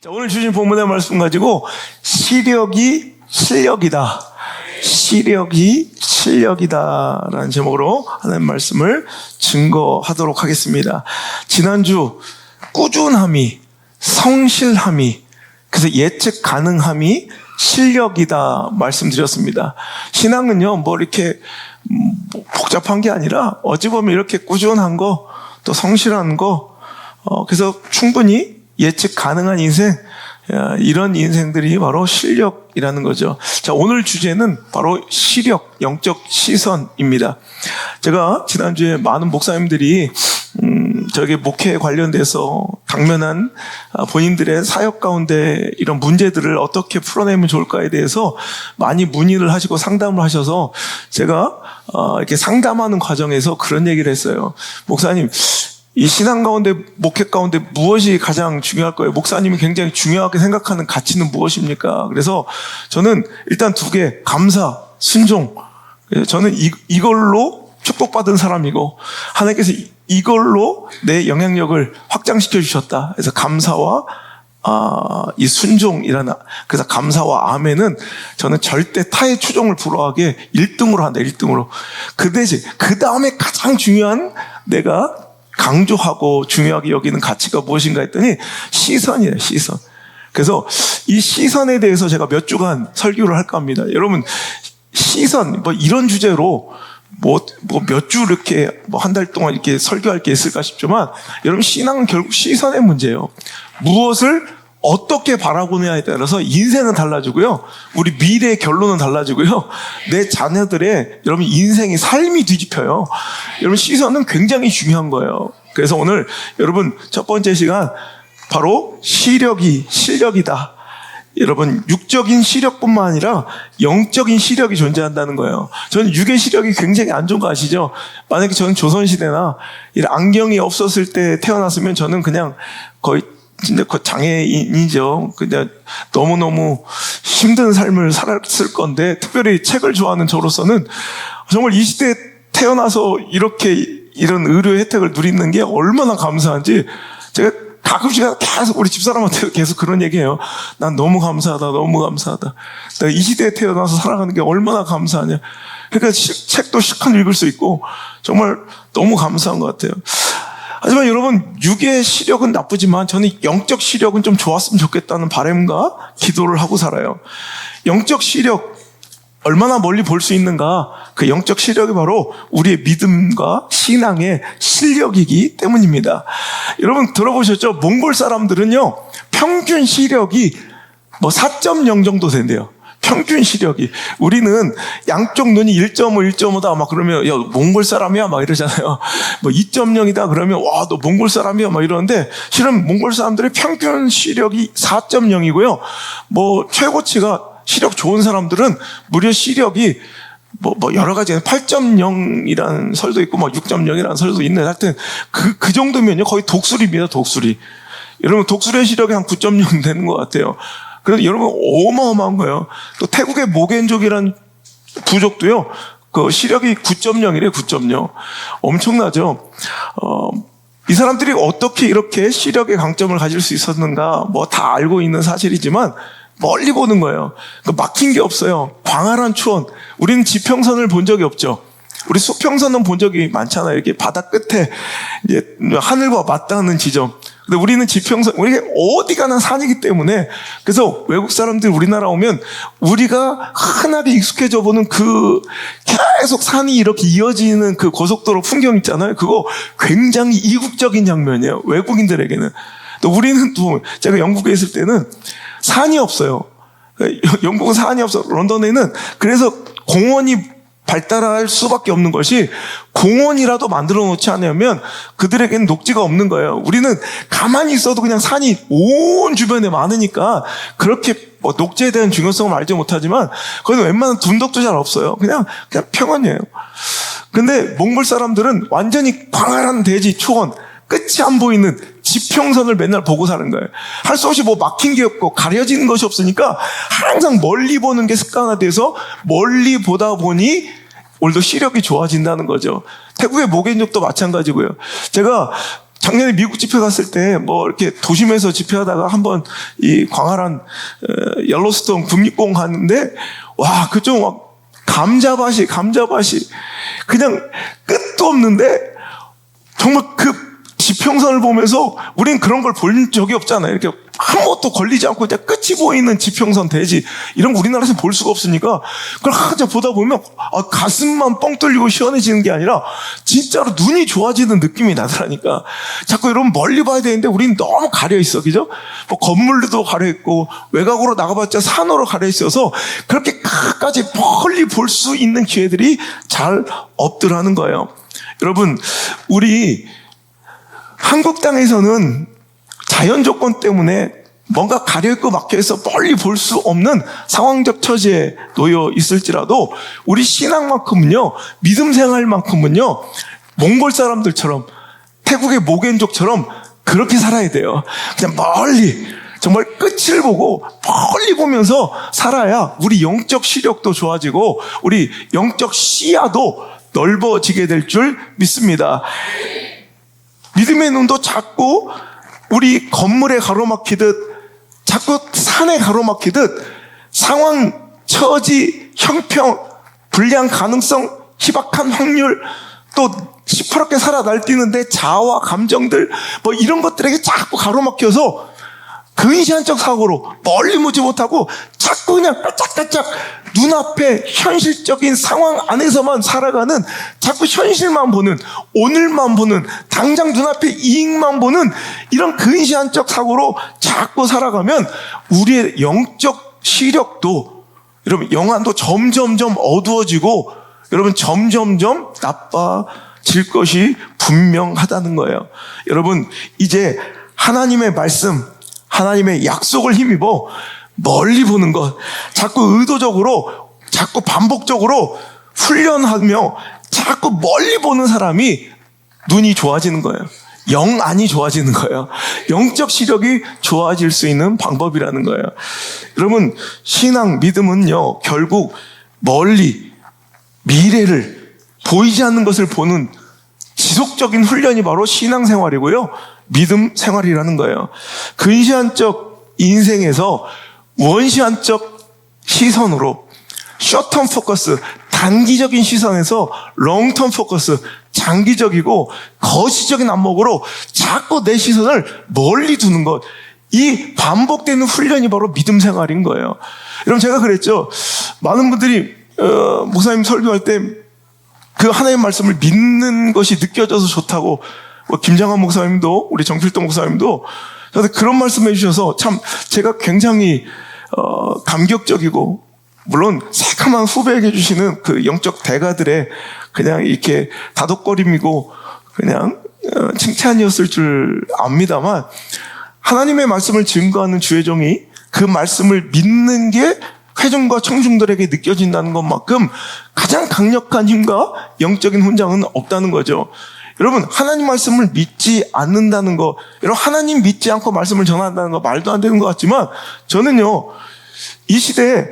자, 오늘 주신 본문의 말씀 가지고 시력이 실력이다. 시력이 실력이다 라는 제목으로 하나님 말씀을 증거하도록 하겠습니다. 지난주 꾸준함이, 성실함이, 그래서 예측 가능함이 실력이다 말씀드렸습니다. 신앙은요, 뭐 이렇게 복잡한 게 아니라 어찌 보면 이렇게 꾸준한 거, 또 성실한 거, 그래서 충분히 예측 가능한 인생, 이런 인생들이 바로 실력이라는 거죠. 자, 오늘 주제는 바로 시력, 영적 시선입니다. 제가 지난주에 많은 목사님들이 저기 목회에 관련돼서 당면한 본인들의 사역 가운데 이런 문제들을 어떻게 풀어내면 좋을까에 대해서 많이 문의를 하시고 상담을 하셔서 제가 이렇게 상담하는 과정에서 그런 얘기를 했어요. 목사님, 이 신앙 가운데, 목회 가운데 무엇이 가장 중요할 거예요? 목사님이 굉장히 중요하게 생각하는 가치는 무엇입니까? 그래서 저는 일단 두 개, 감사, 순종. 저는 이걸로 축복받은 사람이고, 하나님께서 이걸로 내 영향력을 확장시켜 주셨다. 그래서 감사와 이 순종이라는, 그래서 감사와 아멘은 저는 절대 타의 추종을 불허하게 1등으로 한다, 1등으로. 그 대신, 그 다음에 가장 중요한 내가 강조하고 중요하게 여기는 가치가 무엇인가 했더니 시선이에요, 시선. 그래서 이 시선에 대해서 제가 몇 주간 설교를 할까 합니다. 여러분, 시선, 뭐 이런 주제로 몇 주 이렇게 한 달 동안 이렇게 설교할 게 있을까 싶지만, 여러분, 신앙은 결국 시선의 문제예요. 무엇을 어떻게 바라보느냐에 따라서 인생은 달라지고요. 우리 미래의 결론은 달라지고요. 내 자녀들의 여러분 인생이 삶이 뒤집혀요. 여러분 시선은 굉장히 중요한 거예요. 그래서 오늘 여러분 첫 번째 시간 바로 시력이 실력이다. 여러분 육적인 시력뿐만 아니라 영적인 시력이 존재한다는 거예요. 저는 육의 시력이 굉장히 안 좋은 거 아시죠? 만약에 저는 조선시대나 이런 안경이 없었을 때 태어났으면 저는 그냥 거의 진짜 그 장애인이죠. 그냥 너무너무 힘든 삶을 살았을 건데, 특별히 책을 좋아하는 저로서는 정말 이 시대에 태어나서 이렇게 이런 의료 혜택을 누리는 게 얼마나 감사한지, 제가 가끔씩 계속 우리 집사람한테 계속 그런 얘기해요. 난 너무 감사하다, 너무 감사하다. 내가 이 시대에 태어나서 살아가는 게 얼마나 감사하냐. 그러니까 책도 실컷 읽을 수 있고 정말 너무 감사한 것 같아요. 하지만 여러분, 육의 시력은 나쁘지만 저는 영적 시력은 좀 좋았으면 좋겠다는 바람과 기도를 하고 살아요. 영적 시력, 얼마나 멀리 볼 수 있는가? 그 영적 시력이 바로 우리의 믿음과 신앙의 실력이기 때문입니다. 여러분 들어보셨죠? 몽골 사람들은요, 평균 시력이 4.0 정도 된대요. 평균 시력이. 우리는 양쪽 눈이 1.5, 1.5다 막 그러면 야, 몽골 사람이야 막 이러잖아요. 2.0이다 그러면 와, 너 몽골 사람이야 막 이러는데, 실은 몽골 사람들의 평균 시력이 4.0이고요. 최고치가 시력 좋은 사람들은 무려 시력이 여러 가지 8.0이라는 설도 있고 6.0이라는 설도 있는데, 하여튼 그 정도면요 거의 독수리입니다, 독수리. 여러분 독수리의 시력이 한 9.0 되는 것 같아요. 그래서 여러분 어마어마한 거예요. 또 태국의 모겐족이라는 부족도요, 그 시력이 9.0이래요, 9.0. 엄청나죠? 이 사람들이 어떻게 이렇게 시력의 강점을 가질 수 있었는가, 다 알고 있는 사실이지만, 멀리 보는 거예요. 막힌 게 없어요. 광활한 초원. 우리는 지평선을 본 적이 없죠. 우리 수평선은 본 적이 많잖아요. 이렇게 바다 끝에 이제 하늘과 맞닿는 지점. 근데 우리는 지평선, 우리가 어디 가나 산이기 때문에, 그래서 외국 사람들이 우리나라 오면 우리가 흔하게 익숙해져 보는 계속 산이 이렇게 이어지는 그 고속도로 풍경 있잖아요. 그거 굉장히 이국적인 장면이에요, 외국인들에게는. 또 우리는 또, 제가 영국에 있을 때는 산이 없어요. 영국은 산이 없어. 런던에는 그래서 공원이 발달할 수밖에 없는 것이, 공원이라도 만들어 놓지 않으면 그들에게는 녹지가 없는 거예요. 우리는 가만히 있어도 그냥 산이 온 주변에 많으니까 그렇게 녹지에 대한 중요성을 알지 못하지만, 거기는 웬만한 둔덕도 잘 없어요. 그냥 평원이에요. 근데 몽골 사람들은 완전히 광활한 대지, 초원, 끝이 안 보이는 지평선을 맨날 보고 사는 거예요. 할 수 없이 막힌 게 없고 가려지는 것이 없으니까 항상 멀리 보는 게 습관화돼서 멀리 보다 보니 오늘도 시력이 좋아진다는 거죠. 태국의 모겐족도 마찬가지고요. 제가 작년에 미국 집회 갔을 때 뭐 이렇게 도심에서 집회하다가 한번 이 광활한 옐로스톤 국립공원 갔는데 와, 그쪽 막 감자밭이 그냥 끝도 없는데 정말 그 지평선을 보면서 우린 그런 걸 본 적이 없잖아요. 이렇게 아무것도 걸리지 않고 그냥 끝이 보이는 지평선 대지 이런 거 우리나라에서 볼 수가 없으니까 그걸 항상 보다 보면 가슴만 뻥 뚫리고 시원해지는 게 아니라 진짜로 눈이 좋아지는 느낌이 나더라니까. 자꾸 여러분 멀리 봐야 되는데 우린 너무 가려 있어, 그죠? 뭐 건물도 가려 있고 외곽으로 나가봤자 산으로 가려 있어서 그렇게 끝까지 멀리 볼 수 있는 기회들이 잘 없더라는 거예요. 여러분, 우리 한국 땅에서는 자연 조건 때문에 뭔가 가려있고 막혀있어 멀리 볼 수 없는 상황적 처지에 놓여 있을지라도 우리 신앙만큼은요, 믿음 생활만큼은요, 몽골 사람들처럼 태국의 모겐족처럼 그렇게 살아야 돼요. 그냥 멀리 정말 끝을 보고 멀리 보면서 살아야 우리 영적 시력도 좋아지고 우리 영적 시야도 넓어지게 될 줄 믿습니다. 믿음의 눈도 자꾸 우리 건물에 가로막히듯 자꾸 산에 가로막히듯 상황, 처지, 형평, 불량 가능성, 희박한 확률, 또 시퍼렇게 살아 날뛰는데 자아와 감정들 뭐 이런 것들에게 자꾸 가로막혀서 근시안적 사고로 멀리 보지 못하고 자꾸 그냥 까짝까짝 눈앞에 현실적인 상황 안에서만 살아가는, 자꾸 현실만 보는, 오늘만 보는, 당장 눈앞에 이익만 보는 이런 근시안적 사고로 자꾸 살아가면 우리의 영적 시력도, 여러분, 영안도 점점점 어두워지고 여러분 점점점 나빠질 것이 분명하다는 거예요. 여러분, 이제 하나님의 말씀, 하나님의 약속을 힘입어 멀리 보는 것, 자꾸 의도적으로, 자꾸 반복적으로 훈련하며 자꾸 멀리 보는 사람이 눈이 좋아지는 거예요. 영안이 좋아지는 거예요. 영적 시력이 좋아질 수 있는 방법이라는 거예요. 여러분, 신앙, 믿음은요, 결국 멀리 미래를, 보이지 않는 것을 보는 지속적인 훈련이 바로 신앙생활이고요, 믿음 생활이라는 거예요. 근시안적 인생에서 원시안적 시선으로, 숏텀 포커스, 단기적인 시선에서 롱텀 포커스, 장기적이고 거시적인 안목으로 자꾸 내 시선을 멀리 두는 것, 이 반복되는 훈련이 바로 믿음 생활인 거예요. 여러분, 제가 그랬죠. 많은 분들이 목사님 설교할 때 그 하나님의 말씀을 믿는 것이 느껴져서 좋다고, 김장환 목사님도, 우리 정필도 목사님도 저한테 그런 말씀 해주셔서 참 제가 굉장히 감격적이고, 물론 새카만 후배에게 주시는 그 영적 대가들의 그냥 이렇게 다독거림이고 그냥 칭찬이었을 줄 압니다만, 하나님의 말씀을 증거하는 주의 종이 그 말씀을 믿는 게 회중과 청중들에게 느껴진다는 것만큼 가장 강력한 힘과 영적인 훈장은 없다는 거죠. 여러분, 하나님 말씀을 믿지 않는다는 거, 여러분, 하나님 믿지 않고 말씀을 전한다는 거 말도 안 되는 것 같지만, 저는요, 이 시대에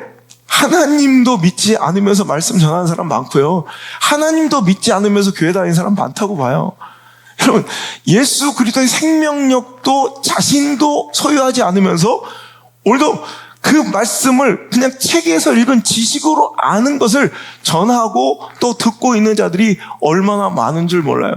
하나님도 믿지 않으면서 말씀 전하는 사람 많고요, 하나님도 믿지 않으면서 교회 다니는 사람 많다고 봐요. 여러분, 예수 그리스도의 생명력도 자신도 소유하지 않으면서 오늘도 그 말씀을 그냥 책에서 읽은 지식으로 아는 것을 전하고 또 듣고 있는 자들이 얼마나 많은 줄 몰라요.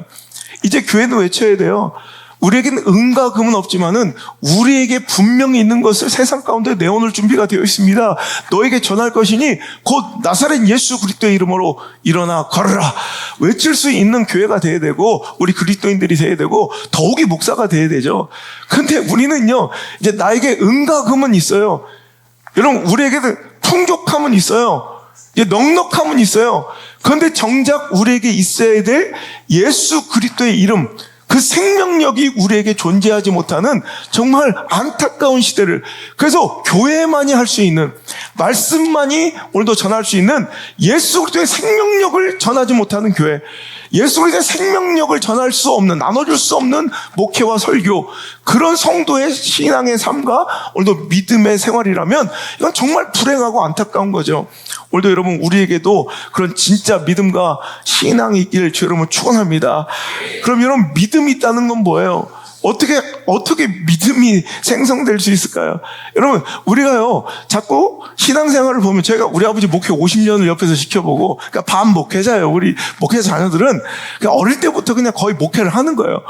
이제 교회는 외쳐야 돼요. 우리에게는 은과 금은 없지만은 우리에게 분명히 있는 것을 세상 가운데 내어놓을 준비가 되어 있습니다. 너에게 전할 것이니 곧 나사렛 예수 그리스도의 이름으로 일어나 걸어라. 외칠 수 있는 교회가 돼야 되고, 우리 그리스도인들이 돼야 되고, 더욱이 목사가 돼야 되죠. 근데 우리는요, 이제 나에게 은과 금은 있어요. 여러분, 우리에게는 풍족함은 있어요. 넉넉함은 있어요. 그런데 정작 우리에게 있어야 될 예수 그리스도의 이름, 그 생명력이 우리에게 존재하지 못하는 정말 안타까운 시대를, 그래서 교회만이 할 수 있는, 말씀만이 오늘도 전할 수 있는 예수 그리스도의 생명력을 전하지 못하는 교회, 예수 그리스도의 생명력을 전할 수 없는, 나눠줄 수 없는 목회와 설교, 그런 성도의 신앙의 삶과 오늘도 믿음의 생활이라면 이건 정말 불행하고 안타까운 거죠. 오늘도 여러분 우리에게도 그런 진짜 믿음과 신앙이 있기를 주 여러분 축원합니다. 그럼 여러분 믿음이 있다는 건 뭐예요? 어떻게 믿음이 생성될 수 있을까요? 여러분, 우리가요, 자꾸 신앙생활을 보면 제가 우리 아버지 목회 50년을 옆에서 지켜보고, 그러니까 반 목회자예요. 우리 목회자 자녀들은 그러니까 어릴 때부터 그냥 거의 목회를 하는 거예요.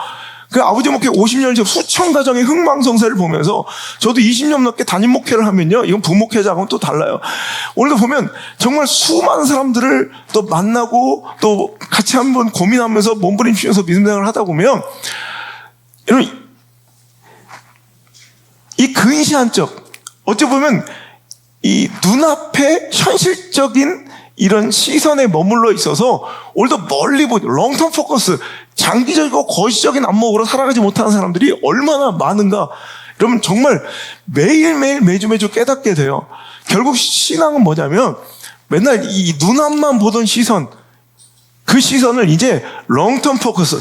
그 아버지 목회 50년 전 수천 가정의 흥망성쇠를 보면서 저도 20년 넘게 담임 목회를 하면요. 이건 부목회자하고는 또 달라요. 오늘도 보면 정말 수많은 사람들을 또 만나고 또 같이 한번 고민하면서 몸부림치면서 믿음생활을 하다 보면 여러분, 이 근시안적, 어찌 보면 이 눈앞에 현실적인 이런 시선에 머물러 있어서 오늘도 멀리 보는 롱텀 포커스, 장기적이고 거시적인 안목으로 살아가지 못하는 사람들이 얼마나 많은가. 여러분 정말 매일매일 매주 깨닫게 돼요. 결국 신앙은 뭐냐면 맨날 이 눈앞만 보던 시선, 그 시선을 이제 롱텀 포커스,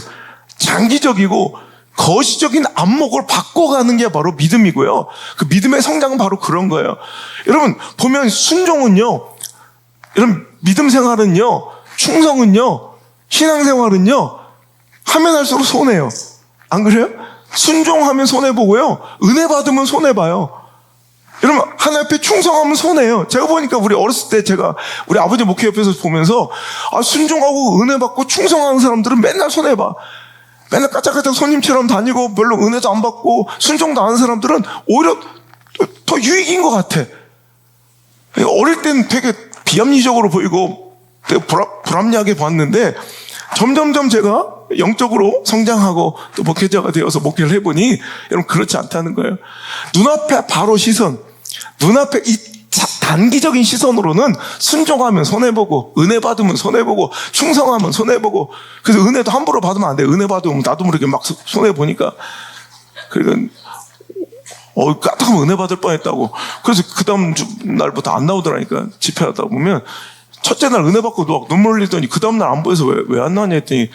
장기적이고 거시적인 안목을 바꿔가는 게 바로 믿음이고요. 그 믿음의 성장은 바로 그런 거예요. 여러분 보면 순종은요, 여러분 믿음 생활은요, 충성은요, 신앙생활은요 하면 할수록 손해요. 안 그래요? 순종하면 손해보고요, 은혜 받으면 손해봐요. 여러분 하나님 앞에 충성하면 손해요. 제가 보니까 우리 어렸을 때 제가 우리 아버지 목회 옆에서 보면서 순종하고 은혜 받고 충성하는 사람들은 맨날 손해봐. 맨날 까짝까짝 손님처럼 다니고 별로 은혜도 안 받고 순종도 안 하는 사람들은 오히려 더 유익인 것 같아. 어릴 땐 되게 비합리적으로 보이고 되게 불합리하게 봤는데 점점점 제가 영적으로 성장하고 또 목회자가 되어서 목회를 해보니 여러분 그렇지 않다는 거예요. 눈앞에 바로 시선, 눈앞에 이 단기적인 시선으로는 순종하면 손해보고 은혜 받으면 손해보고 충성하면 손해보고, 그래서 은혜도 함부로 받으면 안 돼. 은혜 받으면 나도 모르게 막 손해보니까 그러니까 까딱하면 은혜 받을 뻔했다고. 그래서 그 다음 날부터 안 나오더라니까. 집회하다 보면 첫째 날 은혜 받고 눈물 흘리더니 그 다음 날 안 보여서 왜 안 나왔냐 했더니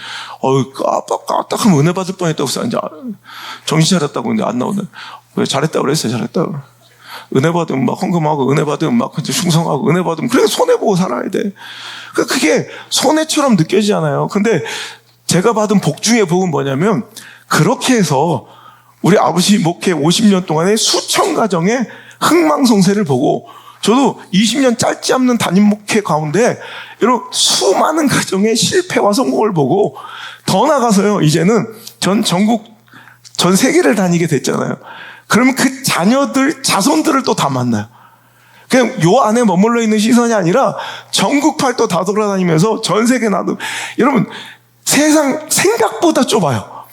까딱하면 은혜 받을 뻔했다고 해서 이제 정신 차렸다고. 근데 안 나오네. 왜 잘했다고 그랬어요. 잘했다고. 은혜 받으면 막 헌금하고 은혜 받으면 막 충성하고 은혜 받으면 그래 손해보고 살아야 돼. 그게 손해처럼 느껴지잖아요. 근데 제가 받은 복 중에 복은 뭐냐면 그렇게 해서 우리 아버지 목회 50년 동안의 수천 가정의 흥망성쇠를 보고 저도 20년 짧지 않는 담임 목회 가운데 이런 수많은 가정의 실패와 성공을 보고 더 나가서요. 이제는 전 세계를 다니게 됐잖아요. 그러면 그 자손들을 또 다 만나요. 그냥 요 안에 머물러 있는 시선이 아니라 전국 팔도 다 돌아다니면서 전 세계 나도. 여러분, 세상 생각보다 좁아요.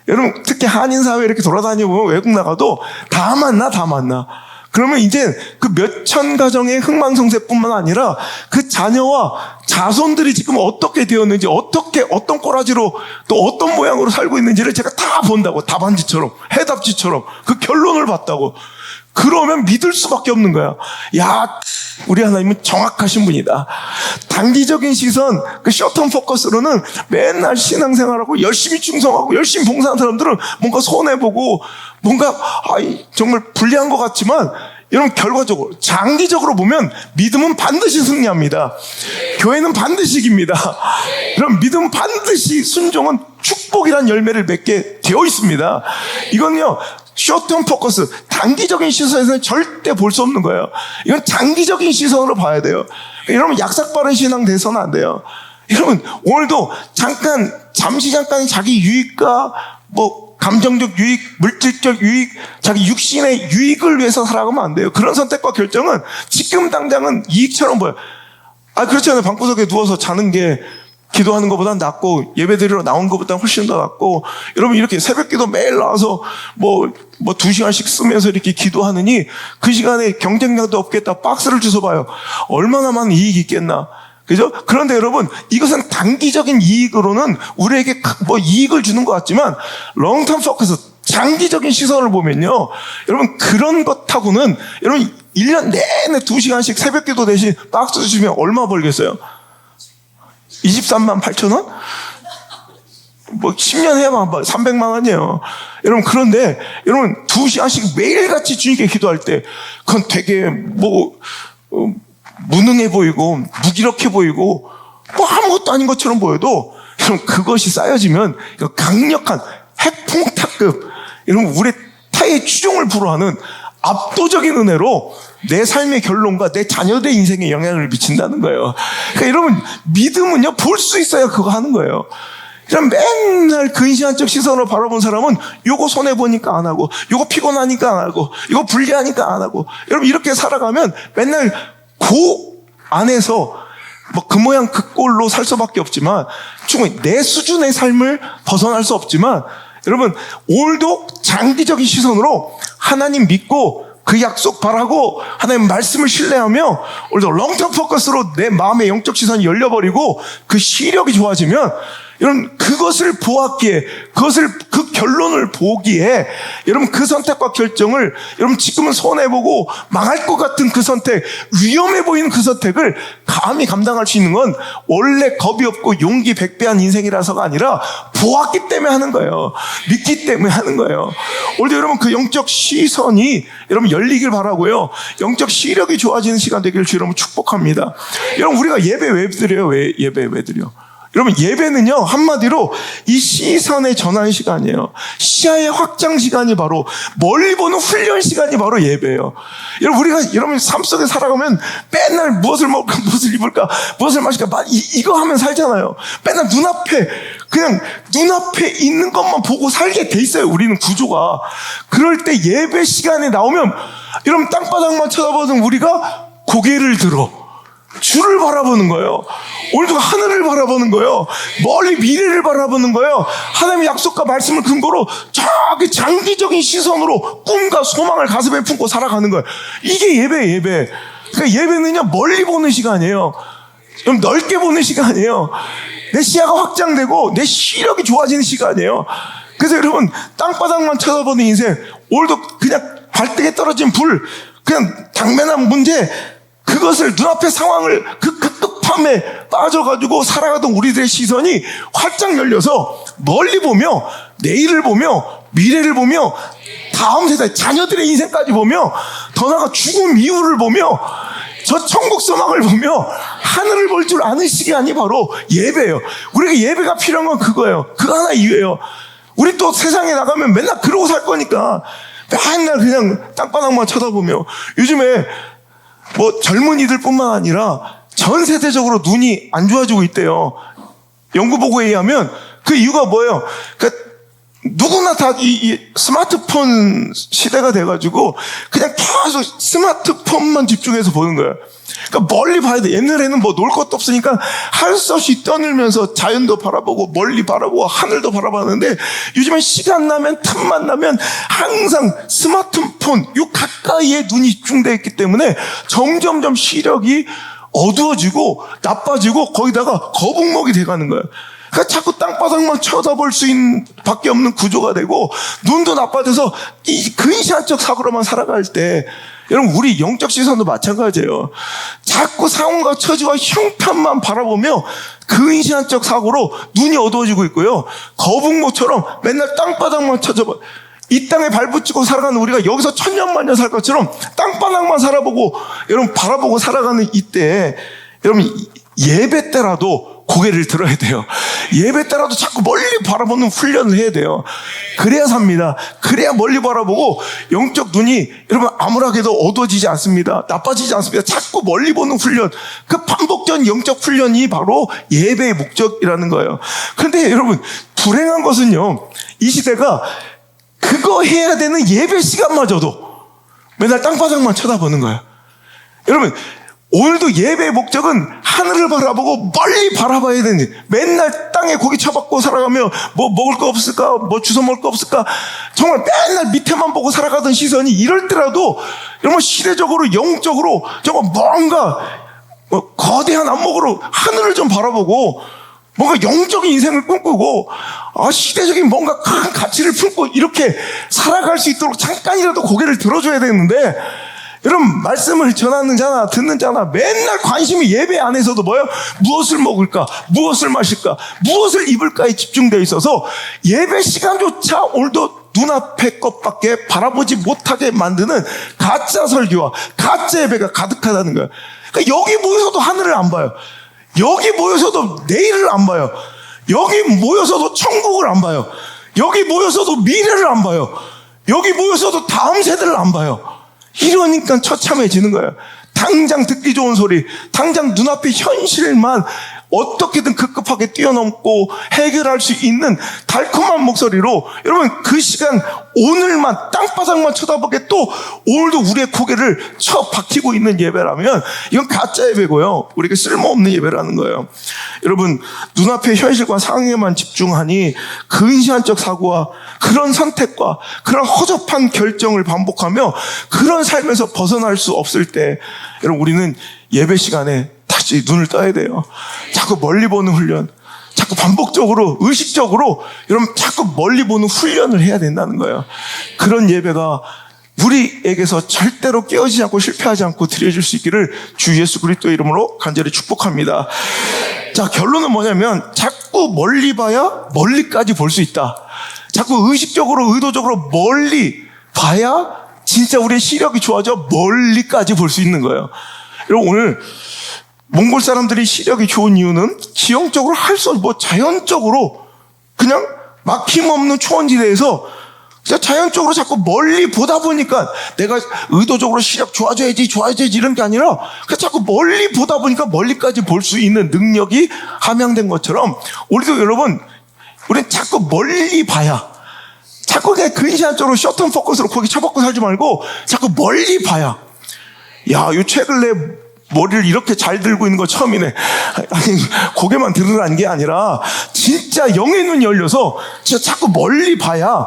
여러분, 특히 한인사회 이렇게 돌아다니고 외국 나가도 다 만나. 그러면 이제 그 몇천 가정의 흥망성쇠뿐만 아니라 그 자녀와 자손들이 지금 어떻게 되었는지, 어떤 꼬라지로 또 어떤 모양으로 살고 있는지를 제가 다 본다고. 답안지처럼, 해답지처럼 그 결론을 봤다고. 그러면 믿을 수밖에 없는 거야. 야, 우리 하나님은 정확하신 분이다. 단기적인 시선, 그 숏텀 포커스로는 맨날 신앙생활하고 열심히 충성하고 열심히 봉사하는 사람들은 뭔가 손해보고 뭔가 정말 불리한 것 같지만 여러분 결과적으로 장기적으로 보면 믿음은 반드시 승리합니다. 교회는 반드시 이깁니다. 그럼 믿음은 반드시, 순종은 축복이란 열매를 맺게 되어 있습니다. 이건요 숏텀 포커스, 단기적인 시선에서는 절대 볼 수 없는 거예요. 이건 장기적인 시선으로 봐야 돼요. 여러분 약삭빠른 신앙 돼서는 안 돼요. 여러분 오늘도 잠시 잠깐 자기 유익과 감정적 유익, 물질적 유익, 자기 육신의 유익을 위해서 살아가면 안 돼요. 그런 선택과 결정은 지금 당장은 이익처럼 보여요. 그렇지 않아요. 방구석에 누워서 자는 게 기도하는 것보다 낫고 예배드리러 나온 것보다 훨씬 더 낫고, 여러분 이렇게 새벽 기도 매일 나와서 2시간씩 쓰면서 이렇게 기도하느니 그 시간에 경쟁력도 없겠다. 박스를 주워봐요. 얼마나 많은 이익이 있겠나. 그죠? 그런데 여러분, 이것은 단기적인 이익으로는 우리에게 이익을 주는 것 같지만, 롱텀 포커스, 장기적인 시선을 보면요. 여러분, 그런 것하고는, 여러분, 1년 내내 2시간씩 새벽 기도 대신 박스 주시면 얼마 벌겠어요? 23만 8천 원? 10년 해야만 300만 원이에요. 여러분, 그런데, 여러분, 2시간씩 매일같이 주님께 기도할 때, 그건 되게, 무능해 보이고 무기력해 보이고 뭐 아무것도 아닌 것처럼 보여도 여러분 그것이 쌓여지면 강력한 핵폭탄급 여러분 우리 타의 추종을 불허하는 압도적인 은혜로 내 삶의 결론과 내 자녀들의 인생에 영향을 미친다는 거예요. 그러니까 여러분 믿음은요 볼 수 있어야 그거 하는 거예요. 그럼 맨날 근시안적 시선으로 바라본 사람은 요거 손해보니까 안 하고 요거 피곤하니까 안 하고 요거 불리하니까 안 하고 여러분 이렇게 살아가면 맨날 그 안에서 뭐 그 모양 그 꼴로 살 수밖에 없지만 충분히 내 수준의 삶을 벗어날 수 없지만 여러분 오늘도 장기적인 시선으로 하나님 믿고 그 약속 바라고 하나님 말씀을 신뢰하며 오늘도 롱텀 포커스로 내 마음의 영적 시선이 열려버리고 그 시력이 좋아지면 여러분 그것을 보았기에 그 결론을 보기에 여러분 그 선택과 결정을 여러분 지금은 손해보고 망할 것 같은 그 선택 위험해 보이는 그 선택을 감히 감당할 수 있는 건 원래 겁이 없고 용기 백배한 인생이라서가 아니라 보았기 때문에 하는 거예요. 믿기 때문에 하는 거예요. 오늘도 여러분 그 영적 시선이 여러분 열리길 바라고요. 영적 시력이 좋아지는 시간 되기를 주 여러분 축복합니다. 여러분 우리가 예배 왜 드려요? 예배 왜 드려? 여러분 예배는요 한마디로 이 시선의 전환 시간이에요. 시야의 확장 시간이 바로 멀리 보는 훈련 시간이 바로 예배예요. 여러분 우리가 여러분 삶 속에 살아가면 맨날 무엇을 먹을까 무엇을 입을까 무엇을 마실까 이거 하면 살잖아요. 맨날 눈앞에 있는 것만 보고 살게 돼 있어요. 우리는 구조가. 그럴 때 예배 시간에 나오면 여러분 땅바닥만 쳐다보는 우리가 고개를 들어 주를 바라보는 거예요. 오늘도 하늘을 바라보는 거예요. 멀리 미래를 바라보는 거예요. 하나님의 약속과 말씀을 근거로 저기 장기적인 시선으로 꿈과 소망을 가슴에 품고 살아가는 거예요. 이게 예배예요. 예배. 그러니까 예배는요 멀리 보는 시간이에요. 좀 넓게 보는 시간이에요. 내 시야가 확장되고 내 시력이 좋아지는 시간이에요. 그래서 여러분 땅바닥만 쳐다보는 인생 오늘도 그냥 발등에 떨어진 불 그냥 당면한 문제 그것을 눈앞의 상황을 그 급급함에 빠져가지고 살아가던 우리들의 시선이 활짝 열려서 멀리 보며 내일을 보며 미래를 보며 다음 세대 자녀들의 인생까지 보며 더 나아가 죽음 이후를 보며 저 천국 소망을 보며 하늘을 볼 줄 아는 시간이 바로 예배예요. 우리가 예배가 필요한 건 그거예요. 그거 하나 이유예요. 우리 또 세상에 나가면 맨날 그러고 살 거니까 맨날 그냥 땅바닥만 쳐다보며 요즘에 뭐 젊은이들 뿐만 아니라 전 세대적으로 눈이 안 좋아지고 있대요. 연구 보고에 의하면 그 이유가 뭐예요? 그러니까 누구나 다 이 스마트폰 시대가 돼가지고 그냥 계속 스마트폰만 집중해서 보는 거예요. 그러니까 멀리 봐야 돼. 옛날에는 뭐 놀 것도 없으니까 할 수 없이 떠들면서 자연도 바라보고 멀리 바라보고 하늘도 바라봤는데 요즘엔 시간 나면 틈만 나면 항상 스마트폰 요 가까이에 눈이 집중되어 있기 때문에 점점점 시력이 어두워지고 나빠지고 거기다가 거북목이 돼가는 거예요. 그러니까 자꾸 땅바닥만 쳐다볼 수 있는 밖에 없는 구조가 되고 눈도 나빠져서 이 근시안적 사고로만 살아갈 때 여러분 우리 영적 시선도 마찬가지예요. 자꾸 상황과 처지와 형편만 바라보며 근시안적 사고로 눈이 어두워지고 있고요. 거북목처럼 맨날 땅바닥만 쳐다봐. 이 땅에 발붙이고 살아가는 우리가 여기서 천년만년 살 것처럼 땅바닥만 살아보고 여러분 바라보고 살아가는 이때에 여러분 예배 때라도 고개를 들어야 돼요. 예배 때라도 자꾸 멀리 바라보는 훈련을 해야 돼요. 그래야 삽니다. 그래야 멀리 바라보고 영적 눈이 여러분 암울하게도 어두워지지 않습니다. 나빠지지 않습니다. 자꾸 멀리 보는 훈련, 그 반복된 영적 훈련이 바로 예배의 목적이라는 거예요. 그런데 여러분 불행한 것은요, 이 시대가 그거 해야 되는 예배 시간마저도 맨날 땅바닥만 쳐다보는 거예요. 여러분 오늘도 예배의 목적은 하늘을 바라보고 멀리 바라봐야 되는, 맨날 땅에 고기 쳐박고 살아가며 뭐 먹을 거 없을까, 뭐 주워 먹을 거 없을까, 정말 맨날 밑에만 보고 살아가던 시선이 이럴 때라도 여러분 시대적으로 영적으로 정말 뭔가 거대한 안목으로 하늘을 좀 바라보고 뭔가 영적인 인생을 꿈꾸고 시대적인 뭔가 큰 가치를 품고 이렇게 살아갈 수 있도록 잠깐이라도 고개를 들어줘야 되는데, 여러분 말씀을 전하는 자나 듣는 자나 맨날 관심이 예배 안에서도 뭐예요? 무엇을 먹을까? 무엇을 마실까? 무엇을 입을까에 집중되어 있어서 예배 시간조차 오늘도 눈앞의 것밖에 바라보지 못하게 만드는 가짜 설교와 가짜 예배가 가득하다는 거예요. 그러니까 여기 모여서도 하늘을 안 봐요. 여기 모여서도 내일을 안 봐요. 여기 모여서도 천국을 안 봐요. 여기 모여서도 미래를 안 봐요. 여기 모여서도 다음 세대를 안 봐요. 이러니까 처참해지는 거예요. 당장 듣기 좋은 소리, 당장 눈앞의 현실만 어떻게든 급급하게 뛰어넘고 해결할 수 있는 달콤한 목소리로, 여러분 그 시간 오늘만 땅바닥만 쳐다보게 또 오늘도 우리의 고개를 쳐 박히고 있는 예배라면 이건 가짜 예배고요. 우리에게 쓸모없는 예배라는 거예요. 여러분 눈앞의 현실과 상황에만 집중하니 근시안적 사고와 그런 선택과 그런 허접한 결정을 반복하며 그런 삶에서 벗어날 수 없을 때, 여러분 우리는 예배 시간에 다시 눈을 떠야 돼요. 자꾸 멀리 보는 훈련, 자꾸 반복적으로 의식적으로 여러분 자꾸 멀리 보는 훈련을 해야 된다는 거예요. 그런 예배가 우리에게서 절대로 깨어지지 않고 실패하지 않고 드려질 수 있기를 주 예수 그리스도의 이름으로 간절히 축복합니다. 자, 결론은 뭐냐면 자꾸 멀리 봐야 멀리까지 볼 수 있다. 자꾸 의식적으로 의도적으로 멀리 봐야 진짜 우리의 시력이 좋아져 멀리까지 볼 수 있는 거예요. 여러분 오늘 몽골 사람들이 시력이 좋은 이유는 지형적으로 할 수 없이 자연적으로 그냥 막힘없는 초원지대에서 그냥 자연적으로 자꾸 멀리 보다 보니까 내가 의도적으로 시력 좋아져야지 이런 게 아니라 그냥 자꾸 멀리 보다 보니까 멀리까지 볼 수 있는 능력이 함양된 것처럼 우리도 여러분 우리는 자꾸 멀리 봐야, 자꾸 그냥 근시안적으로 셔터 포커스로 거기 쳐박고 살지 말고 자꾸 멀리 봐야, 야, 요 책을 내 머리를 이렇게 잘 들고 있는 거 처음이네. 아니, 고개만 들으라는 게 아니라 진짜 영의 눈이 열려서 진짜 자꾸 멀리 봐야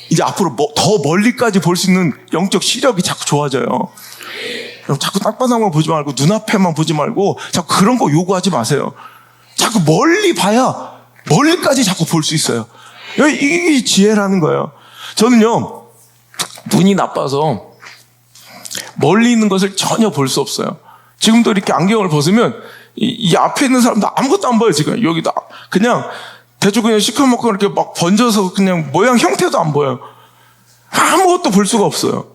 이제 앞으로 더 멀리까지 볼 수 있는 영적 시력이 자꾸 좋아져요. 자꾸 땅바닥만 보지 말고 눈앞에만 보지 말고 자꾸 그런 거 요구하지 마세요. 자꾸 멀리 봐야 멀리까지 자꾸 볼 수 있어요. 이게 지혜라는 거예요. 저는요, 눈이 나빠서 멀리 있는 것을 전혀 볼 수 없어요. 지금도 이렇게 안경을 벗으면 이 앞에 있는 사람도 아무것도 안 보여요. 지금 여기다 그냥 대충 그냥 시커멓고 이렇게 막 번져서 그냥 모양 형태도 안 보여요. 아무것도 볼 수가 없어요.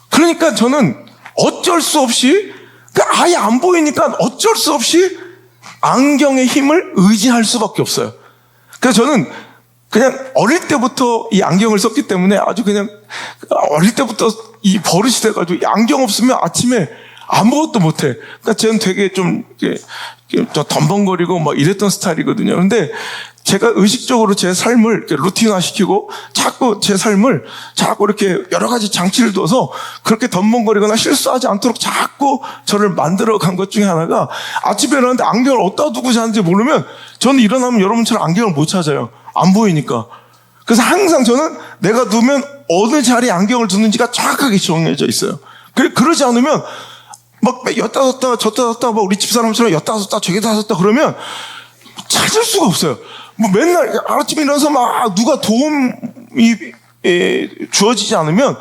그러니까 저는 어쩔 수 없이 아예 안 보이니까 어쩔 수 없이 안경의 힘을 의지할 수밖에 없어요. 그래서 저는 그냥 어릴 때부터 이 안경을 썼기 때문에 아주 그냥 어릴 때부터 이 버릇이 돼가지고 이 안경 없으면 아침에 아무것도 못해. 그러니까 저는 되게 좀 덤벙거리고 막 이랬던 스타일이거든요. 근데 제가 의식적으로 제 삶을 루틴화 시키고 자꾸 제 삶을 자꾸 이렇게 여러 가지 장치를 둬서 그렇게 덤벙거리거나 실수하지 않도록 자꾸 저를 만들어 간 것 중에 하나가, 아침에 일어났는데 안경을 어디다 두고 자는지 모르면 저는 일어나면 여러분처럼 안경을 못 찾아요. 안 보이니까. 그래서 항상 저는 내가 누우면 어느 자리에 안경을 두는지가 정확하게 정해져 있어요. 그러지 않으면 막 였다 뒀다 졌다 뒀다 막 우리 집사람처럼 였다 뒀다 저기다 뒀다 그러면 찾을 수가 없어요. 맨날 아침에 일어나서 막 누가 도움이 주어지지 않으면,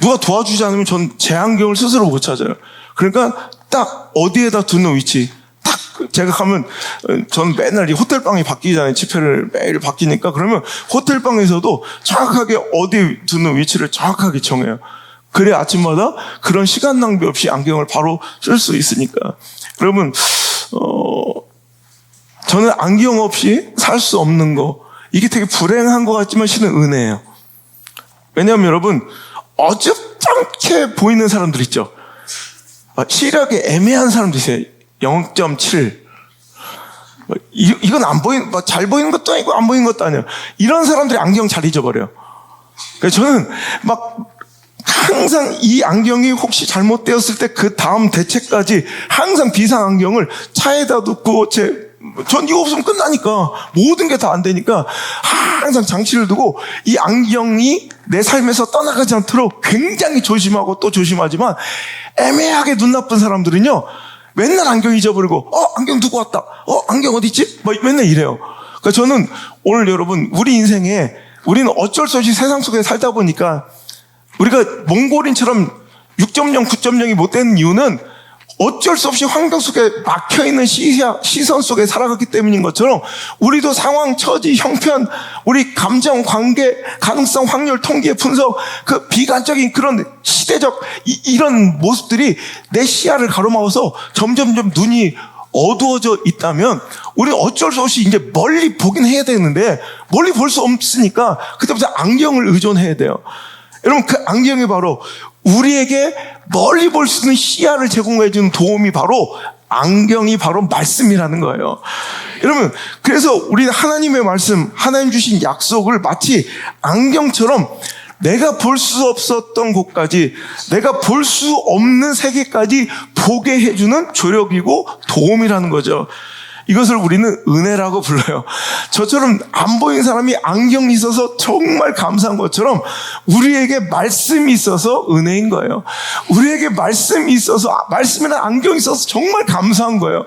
누가 도와주지 않으면 전 제 안경을 스스로 못 찾아요. 그러니까 딱 어디에다 두는 위치, 딱 제가 가면 저는 맨날 이 호텔방이 바뀌잖아요. 지폐를 매일 바뀌니까. 그러면 호텔방에서도 정확하게 어디 두는 위치를 정확하게 정해요. 그래 아침마다 그런 시간 낭비 없이 안경을 바로 쓸 수 있으니까. 여러분 저는 안경 없이 살 수 없는 거, 이게 되게 불행한 것 같지만 실은 은혜예요. 왜냐하면 여러분 어줍잖게 보이는 사람들 있죠. 시력이 애매한 사람도 있어요. 0.7 이건 안 보이는, 잘 보이는 것도 아니고 안 보이는 것도 아니에요. 이런 사람들이 안경 잘 잊어버려요. 그래서 저는 항상 이 안경이 혹시 잘못되었을 때 그 다음 대책까지 항상 비상 안경을 차에다 두고 전 이거 없으면 끝나니까 모든 게 다 안 되니까 항상 장치를 두고 이 안경이 내 삶에서 떠나가지 않도록 굉장히 조심하고 또 조심하지만, 애매하게 눈 나쁜 사람들은요 맨날 안경 잊어버리고 안경 두고 왔다, 안경 어디 있지? 맨날 이래요. 그러니까 저는 오늘 여러분 우리 인생에 우리는 어쩔 수 없이 세상 속에 살다 보니까 우리가 몽골인처럼 6.0, 9.0이 못 되는 이유는 어쩔 수 없이 환경 속에 막혀있는 시선 속에 살아갔기 때문인 것처럼 우리도 상황, 처지, 형편, 우리 감정, 관계, 가능성, 확률, 통계, 분석, 그 비관적인 그런 시대적 이런 모습들이 내 시야를 가로막아서 점점점 눈이 어두워져 있다면 우리는 어쩔 수 없이 이제 멀리 보긴 해야 되는데 멀리 볼 수 없으니까 그때부터 안경을 의존해야 돼요. 여러분, 그 안경이 바로 우리에게 멀리 볼 수 있는 시야를 제공해 주는 도움이 바로 안경이 바로 말씀이라는 거예요. 여러분, 그래서 우리는 하나님의 말씀, 하나님 주신 약속을 마치 안경처럼 내가 볼 수 없었던 곳까지, 내가 볼 수 없는 세계까지 보게 해주는 조력이고 도움이라는 거죠. 이것을 우리는 은혜라고 불러요. 저처럼 안 보이는 사람이 안경이 있어서 정말 감사한 것처럼 우리에게 말씀이 있어서 은혜인 거예요. 우리에게 말씀이 있어서, 말씀이나 안경이 있어서 정말 감사한 거예요.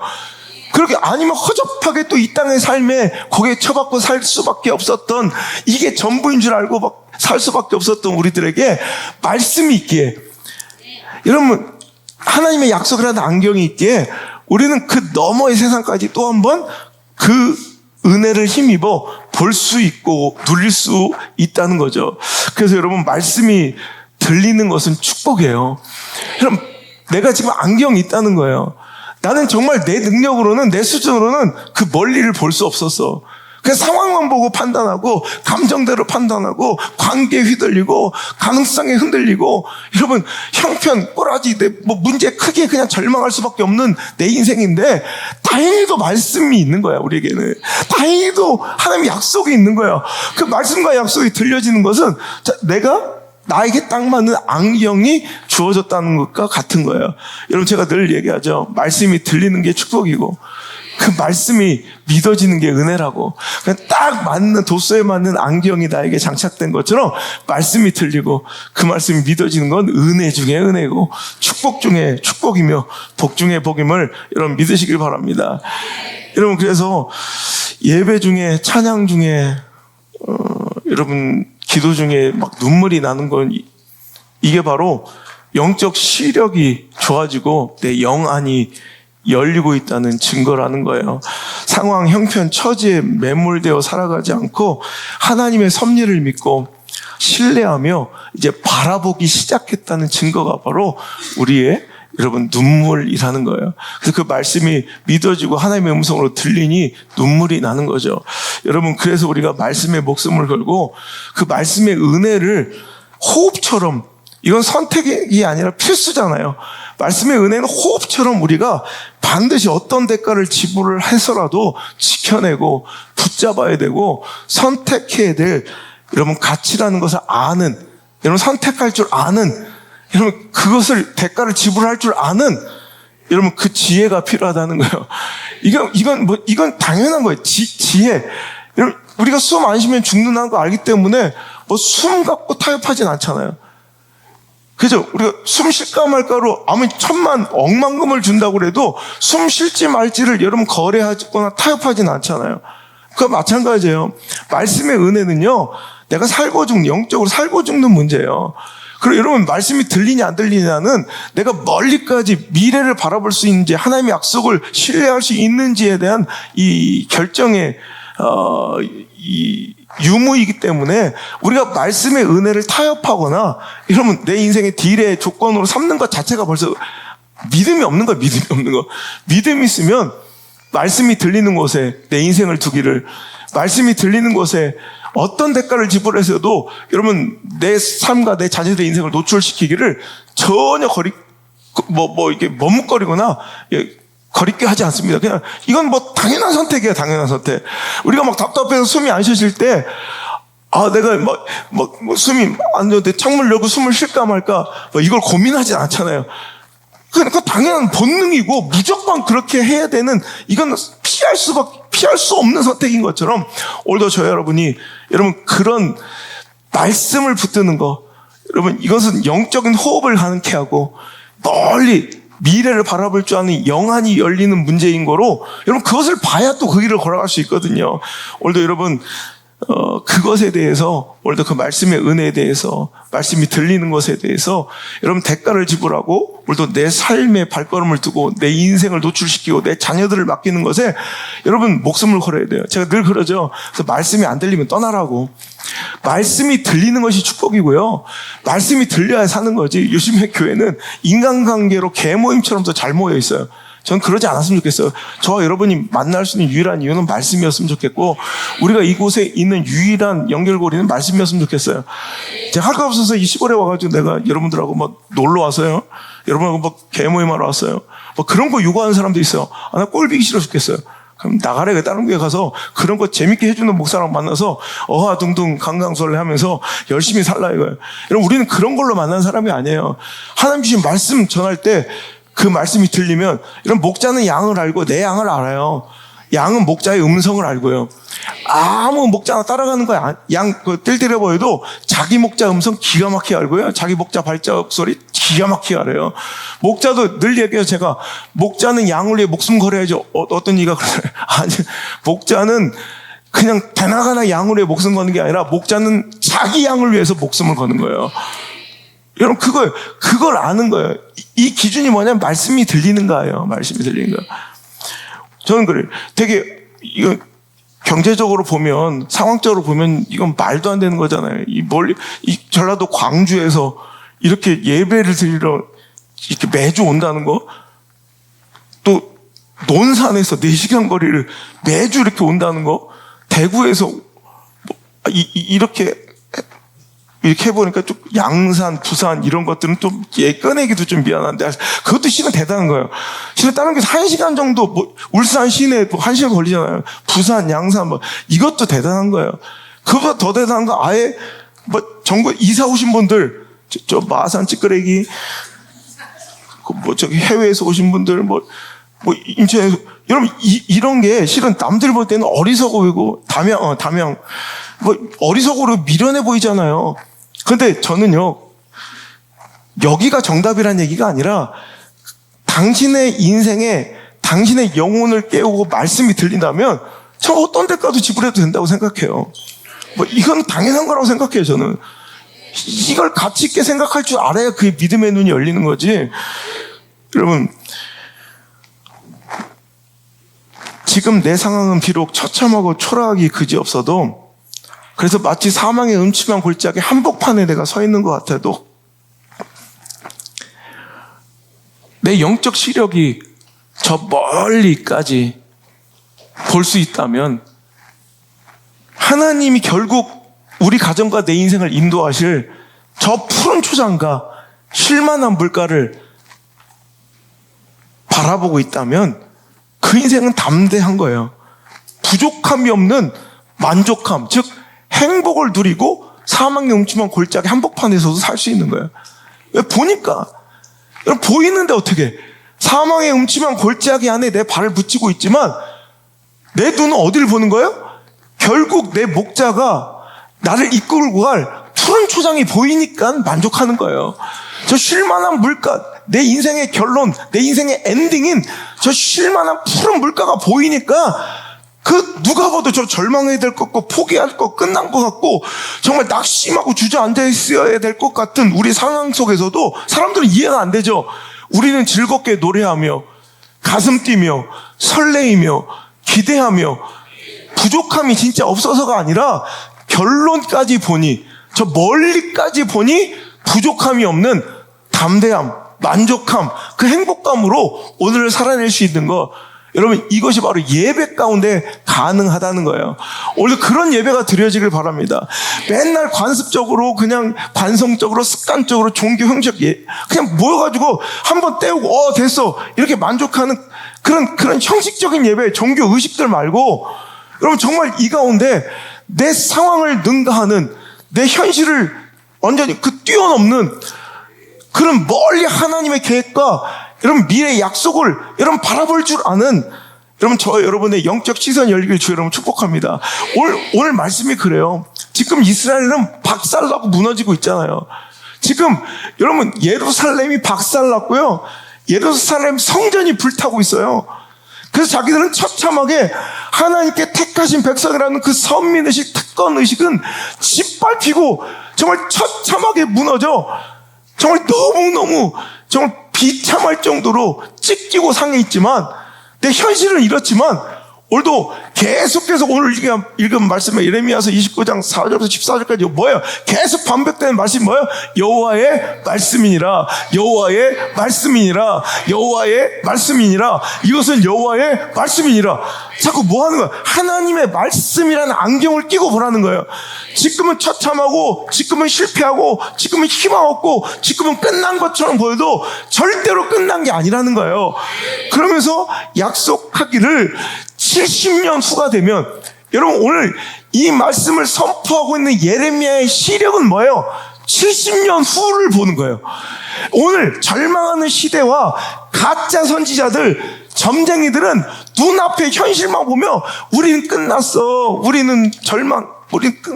그렇게 아니면 허접하게 또 이 땅의 삶에 고개 쳐박고 살 수밖에 없었던, 이게 전부인 줄 알고 막 살 수밖에 없었던 우리들에게 말씀이 있기에, 여러분, 하나님의 약속이라는 안경이 있기에 우리는 그 너머의 세상까지 또 한 번 그 은혜를 힘입어 볼 수 있고 누릴 수 있다는 거죠. 그래서 여러분, 말씀이 들리는 것은 축복이에요. 여러분, 내가 지금 안경이 있다는 거예요. 나는 정말 내 능력으로는, 내 수준으로는 그 멀리를 볼 수 없었어. 그냥 상황만 보고 판단하고, 감정대로 판단하고, 관계에 휘둘리고, 가능성에 흔들리고, 여러분, 형편, 꼬라지, 뭐 문제 크게 그냥 절망할 수밖에 없는 내 인생인데, 다행히도 말씀이 있는 거야, 우리에게는. 다행히도 하나님의 약속이 있는 거야. 그 말씀과 약속이 들려지는 것은, 나에게 딱 맞는 안경이 주어졌다는 것과 같은 거예요. 여러분, 제가 늘 얘기하죠. 말씀이 들리는 게 축복이고, 그 말씀이 믿어지는 게 은혜라고. 그냥 딱 맞는, 도수에 맞는 안경이 나에게 장착된 것처럼 말씀이 들리고 그 말씀이 믿어지는 건 은혜 중에 은혜고 축복 중에 축복이며 복 중에 복임을 여러분 믿으시길 바랍니다. 여러분, 그래서 예배 중에, 찬양 중에, 여러분 기도 중에 막 눈물이 나는 건 이게 바로 영적 시력이 좋아지고 내 영 안이 열리고 있다는 증거라는 거예요. 상황, 형편, 처지에 매몰되어 살아가지 않고 하나님의 섭리를 믿고 신뢰하며 이제 바라보기 시작했다는 증거가 바로 우리의, 여러분, 눈물이라는 거예요. 그래서 그 말씀이 믿어지고 하나님의 음성으로 들리니 눈물이 나는 거죠. 여러분, 그래서 우리가 말씀에 목숨을 걸고 그 말씀의 은혜를 호흡처럼, 이건 선택이 아니라 필수잖아요. 말씀의 은혜는 호흡처럼 우리가 반드시 어떤 대가를 지불을 해서라도 지켜내고 붙잡아야 되고 선택해야 될, 여러분, 가치라는 것을 아는, 여러분, 선택할 줄 아는, 여러분, 그것을 대가를 지불할 줄 아는, 여러분, 그 지혜가 필요하다는 거예요. 이건 당연한 거예요. 지혜. 여러분, 우리가 숨 안 쉬면 죽는다는 거 알기 때문에 뭐 숨 갖고 타협하진 않잖아요. 그죠? 우리가 숨 쉴까 말까로 아무리 천만, 억만금을 준다고 그래도 숨 쉴지 말지를 여러분 거래하거나 타협하진 않잖아요. 그거 마찬가지예요. 말씀의 은혜는요, 내가 영적으로 살고 죽는 문제예요. 그리고 여러분, 말씀이 들리냐 안 들리냐는 내가 멀리까지 미래를 바라볼 수 있는지, 하나님의 약속을 신뢰할 수 있는지에 대한 이 결정의 이 유무이기 때문에 우리가 말씀의 은혜를 타협하거나, 여러분, 내 인생의 딜의 조건으로 삼는 것 자체가 벌써 믿음이 없는 거야. 믿음이 없는 거. 믿음이 있으면 말씀이 들리는 곳에 내 인생을 두기를, 말씀이 들리는 곳에 어떤 대가를 지불해서도 여러분 내 삶과 내 자녀들의 인생을 노출시키기를 전혀 이렇게 머뭇거리거나 거리게 하지 않습니다. 그냥 이건 뭐 당연한 선택이에요. 당연한 선택. 우리가 막 답답해서 숨이 안 쉬어질 때, 내가 숨이 안 좋은데 창문을 열고 숨을 쉴까 말까, 이걸 고민하진 않잖아요. 그러니까 당연한 본능이고 무조건 그렇게 해야 되는, 이건 피할 수 없는 선택인 것처럼 오늘도 저 여러분이, 여러분, 그런 말씀을 붙드는 거, 여러분, 이것은 영적인 호흡을 가능케 하고 멀리 미래를 바라볼 줄 아는 영안이 열리는 문제인 거로, 여러분, 그것을 봐야 또 그 길을 걸어갈 수 있거든요. 오늘도 여러분, 그것에 대해서, 오늘도 그 말씀의 은혜에 대해서, 말씀이 들리는 것에 대해서 여러분 대가를 지불하고 오늘도 내 삶의 발걸음을 두고 내 인생을 노출시키고 내 자녀들을 맡기는 것에 여러분 목숨을 걸어야 돼요. 제가 늘 그러죠. 그래서 말씀이 안 들리면 떠나라고. 말씀이 들리는 것이 축복이고요. 말씀이 들려야 사는 거지. 요즘의 교회는 인간관계로 개모임처럼 더 잘 모여 있어요. 전 그러지 않았으면 좋겠어요. 저와 여러분이 만날 수 있는 유일한 이유는 말씀이었으면 좋겠고, 우리가 이곳에 있는 유일한 연결고리는 말씀이었으면 좋겠어요. 제가 할 거 없어서 이 시골에 와가지고 내가 여러분들하고 뭐 놀러 왔어요. 여러분하고 뭐 개모임하러 왔어요. 뭐 그런 거 요구하는 사람도 있어요. 나 꼴보기 싫어 죽겠어요. 그럼 나가래. 다른 교회 가서 그런 거 재밌게 해주는 목사랑 만나서 어하둥둥 강강술래 하면서 열심히 살라 이거예요. 여러분, 우리는 그런 걸로 만난 사람이 아니에요. 하나님 주신 말씀 전할 때 그 말씀이 들리면, 이런 목자는 양을 알고 내 양을 알아요. 양은 목자의 음성을 알고요. 아무 목자나 따라가는 거야. 양 뜰뜰해 보여도 자기 목자 음성 기가 막히게 알고요. 자기 목자 발자국 소리 기가 막히게 알아요. 목자도 늘 얘기해요. 제가 목자는 양을 위해 목숨 걸어야죠. 어떤 이가 그래요. 아니, 목자는 그냥 대나가나 양을 위해 목숨 거는 게 아니라 목자는 자기 양을 위해서 목숨을 거는 거예요. 여러분, 그걸 아는 거예요. 이 기준이 뭐냐면 말씀이 들리는 거예요. 말씀이 들리는 거. 저는 그래요. 되게, 이거, 경제적으로 보면, 상황적으로 보면, 이건 말도 안 되는 거잖아요. 이 전라도 광주에서 이렇게 예배를 드리러 이렇게 매주 온다는 거, 또, 논산에서 4시간 거리를 매주 이렇게 온다는 거, 대구에서, 이렇게 해보니까 좀 양산, 부산 이런 것들은 좀 꺼내기도 좀 미안한데, 그것도 실은 대단한 거예요. 실은 다른 게 1시간 정도, 울산 시내 1시간 걸리잖아요. 부산, 양산, 이것도 대단한 거예요. 그거보다 더 대단한 거 아예, 전국 이사 오신 분들, 저 마산 찌끄레기, 저기 해외에서 오신 분들, 인천에서, 여러분, 이런 게 실은 남들 볼 때는 어리석어 보이고, 담양, 어리석어로 미련해 보이잖아요. 근데 저는요, 여기가 정답이란 얘기가 아니라 당신의 인생에 당신의 영혼을 깨우고 말씀이 들린다면 저 어떤 데까지 지불해도 된다고 생각해요. 이건 당연한 거라고 생각해요, 저는. 이걸 가치 있게 생각할 줄 알아야 그 믿음의 눈이 열리는 거지. 여러분, 지금 내 상황은 비록 처참하고 초라하기 그지없어도, 그래서 마치 사망의 음침한 골짜기 한복판에 내가 서 있는 것 같아도 내 영적 시력이 저 멀리까지 볼 수 있다면 하나님이 결국 우리 가정과 내 인생을 인도하실 저 푸른 초장과 쉴만한 물가를 바라보고 있다면 그 인생은 담대한 거예요. 부족함이 없는 만족함, 즉 행복을 누리고 사망의 음침한 골짜기 한복판에서도 살 수 있는 거예요. 왜? 보니까. 보이는데 어떻게? 사망의 음침한 골짜기 안에 내 발을 붙이고 있지만 내 눈은 어디를 보는 거예요? 결국 내 목자가 나를 이끌고 갈 푸른 초장이 보이니까 만족하는 거예요. 저 쉴만한 물가, 내 인생의 결론, 내 인생의 엔딩인 저 쉴만한 푸른 물가가 보이니까 누가 봐도 저 절망해야 될 것 같고 포기할 것 끝난 것 같고 정말 낙심하고 주저앉아 있어야 될 것 같은 우리 상황 속에서도 사람들은 이해가 안 되죠. 우리는 즐겁게 노래하며 가슴 뛰며 설레이며 기대하며 부족함이 진짜 없어서가 아니라 결론까지 보니, 저 멀리까지 보니 부족함이 없는 담대함, 만족함, 그 행복감으로 오늘을 살아낼 수 있는 거, 여러분, 이것이 바로 예배 가운데 가능하다는 거예요. 오늘 그런 예배가 드려지길 바랍니다. 맨날 관습적으로, 그냥 관성적으로, 습관적으로, 종교 형식, 그냥 모여가지고 한번 때우고, 됐어. 이렇게 만족하는 그런 형식적인 예배, 종교 의식들 말고, 여러분, 정말 이 가운데 내 상황을 능가하는, 내 현실을 완전히 뛰어넘는 그런 멀리 하나님의 계획과 여러분 미래의 약속을 여러분 바라볼 줄 아는 여러분의 영적 시선이 열리길 주 여러분 축복합니다. 오늘 말씀이 그래요. 지금 이스라엘은 박살나고 무너지고 있잖아요. 지금 여러분 예루살렘이 박살났고요. 예루살렘 성전이 불타고 있어요. 그래서 자기들은 처참하게 하나님께 택하신 백성이라는 그 선민의식, 특권의식은 짓밟히고 정말 처참하게 무너져 정말 너무너무 정말 비참할 정도로 찢기고 상해 있지만, 내 현실은 이렇지만 오늘도 계속해서 오늘 읽은 말씀에 예레미야서 29장 4절부터 14절까지 뭐예요? 계속 반복되는 말씀이 뭐예요? 여호와의 말씀이니라, 여호와의 말씀이니라, 여호와의 말씀이니라, 이것은 여호와의 말씀이니라. 자꾸 뭐 하는 거야? 하나님의 말씀이라는 안경을 끼고 보라는 거예요. 지금은 처참하고, 지금은 실패하고, 지금은 희망 없고, 지금은 끝난 것처럼 보여도 절대로 끝난 게 아니라는 거예요. 그러면서 약속하기를 70년 후가 되면, 여러분 오늘 이 말씀을 선포하고 있는 예레미야의 시력은 뭐예요? 70년 후를 보는 거예요. 오늘 절망하는 시대와 가짜 선지자들, 점쟁이들은 눈앞에 현실만 보며 우리는 끝났어, 우리는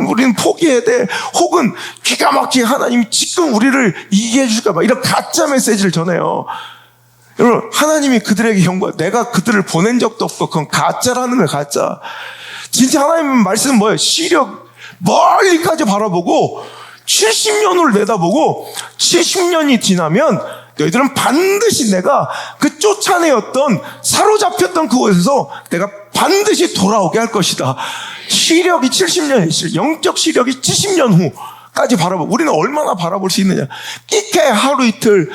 우리는 포기해야 돼, 혹은 기가 막히게 하나님이 지금 우리를 이기게 해줄까 봐, 이런 가짜 메시지를 전해요. 여러분, 하나님이 그들에게 경고해. 내가 그들을 보낸 적도 없고 그건 가짜라는 거예요, 가짜. 진짜 하나님의 말씀은 뭐예요? 시력 멀리까지 바라보고 70년을 내다보고 70년이 지나면 너희들은 반드시 내가 그 쫓아내었던, 사로잡혔던 그곳에서 내가 반드시 돌아오게 할 것이다. 시력이 70년이, 영적 시력이 70년 후까지 바라보고, 우리는 얼마나 바라볼 수 있느냐. 끼케 하루 이틀,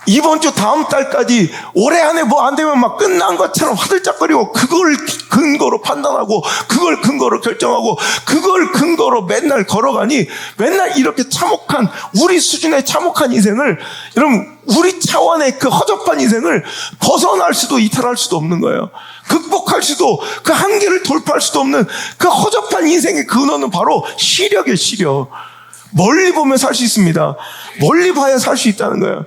이번 주 다음 달까지 올해 안에 뭐 안 되면 막 끝난 것처럼 화들짝거리고, 그걸 근거로 판단하고, 그걸 근거로 결정하고, 그걸 근거로 맨날 걸어가니, 맨날 이렇게 참혹한, 우리 수준의 참혹한 인생을, 여러분 우리 차원의 그 허접한 인생을 벗어날 수도 이탈할 수도 없는 거예요. 극복할 수도, 그 한계를 돌파할 수도 없는 그 허접한 인생의 근원은 바로 시력이에요. 시력. 멀리 보면 살 수 있습니다. 멀리 봐야 살 수 있다는 거예요.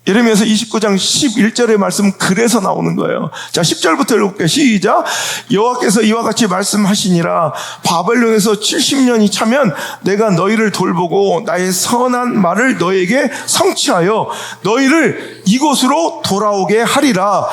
예레미야서 29장 11절의 말씀은 그래서 나오는 거예요. 자, 10절부터 읽어볼게요. 시작. 여호와께서 이와 같이 말씀하시니라. 바벨론에서 70년이 차면 내가 너희를 돌보고 나의 선한 말을 너희에게 성취하여 너희를 이곳으로 돌아오게 하리라.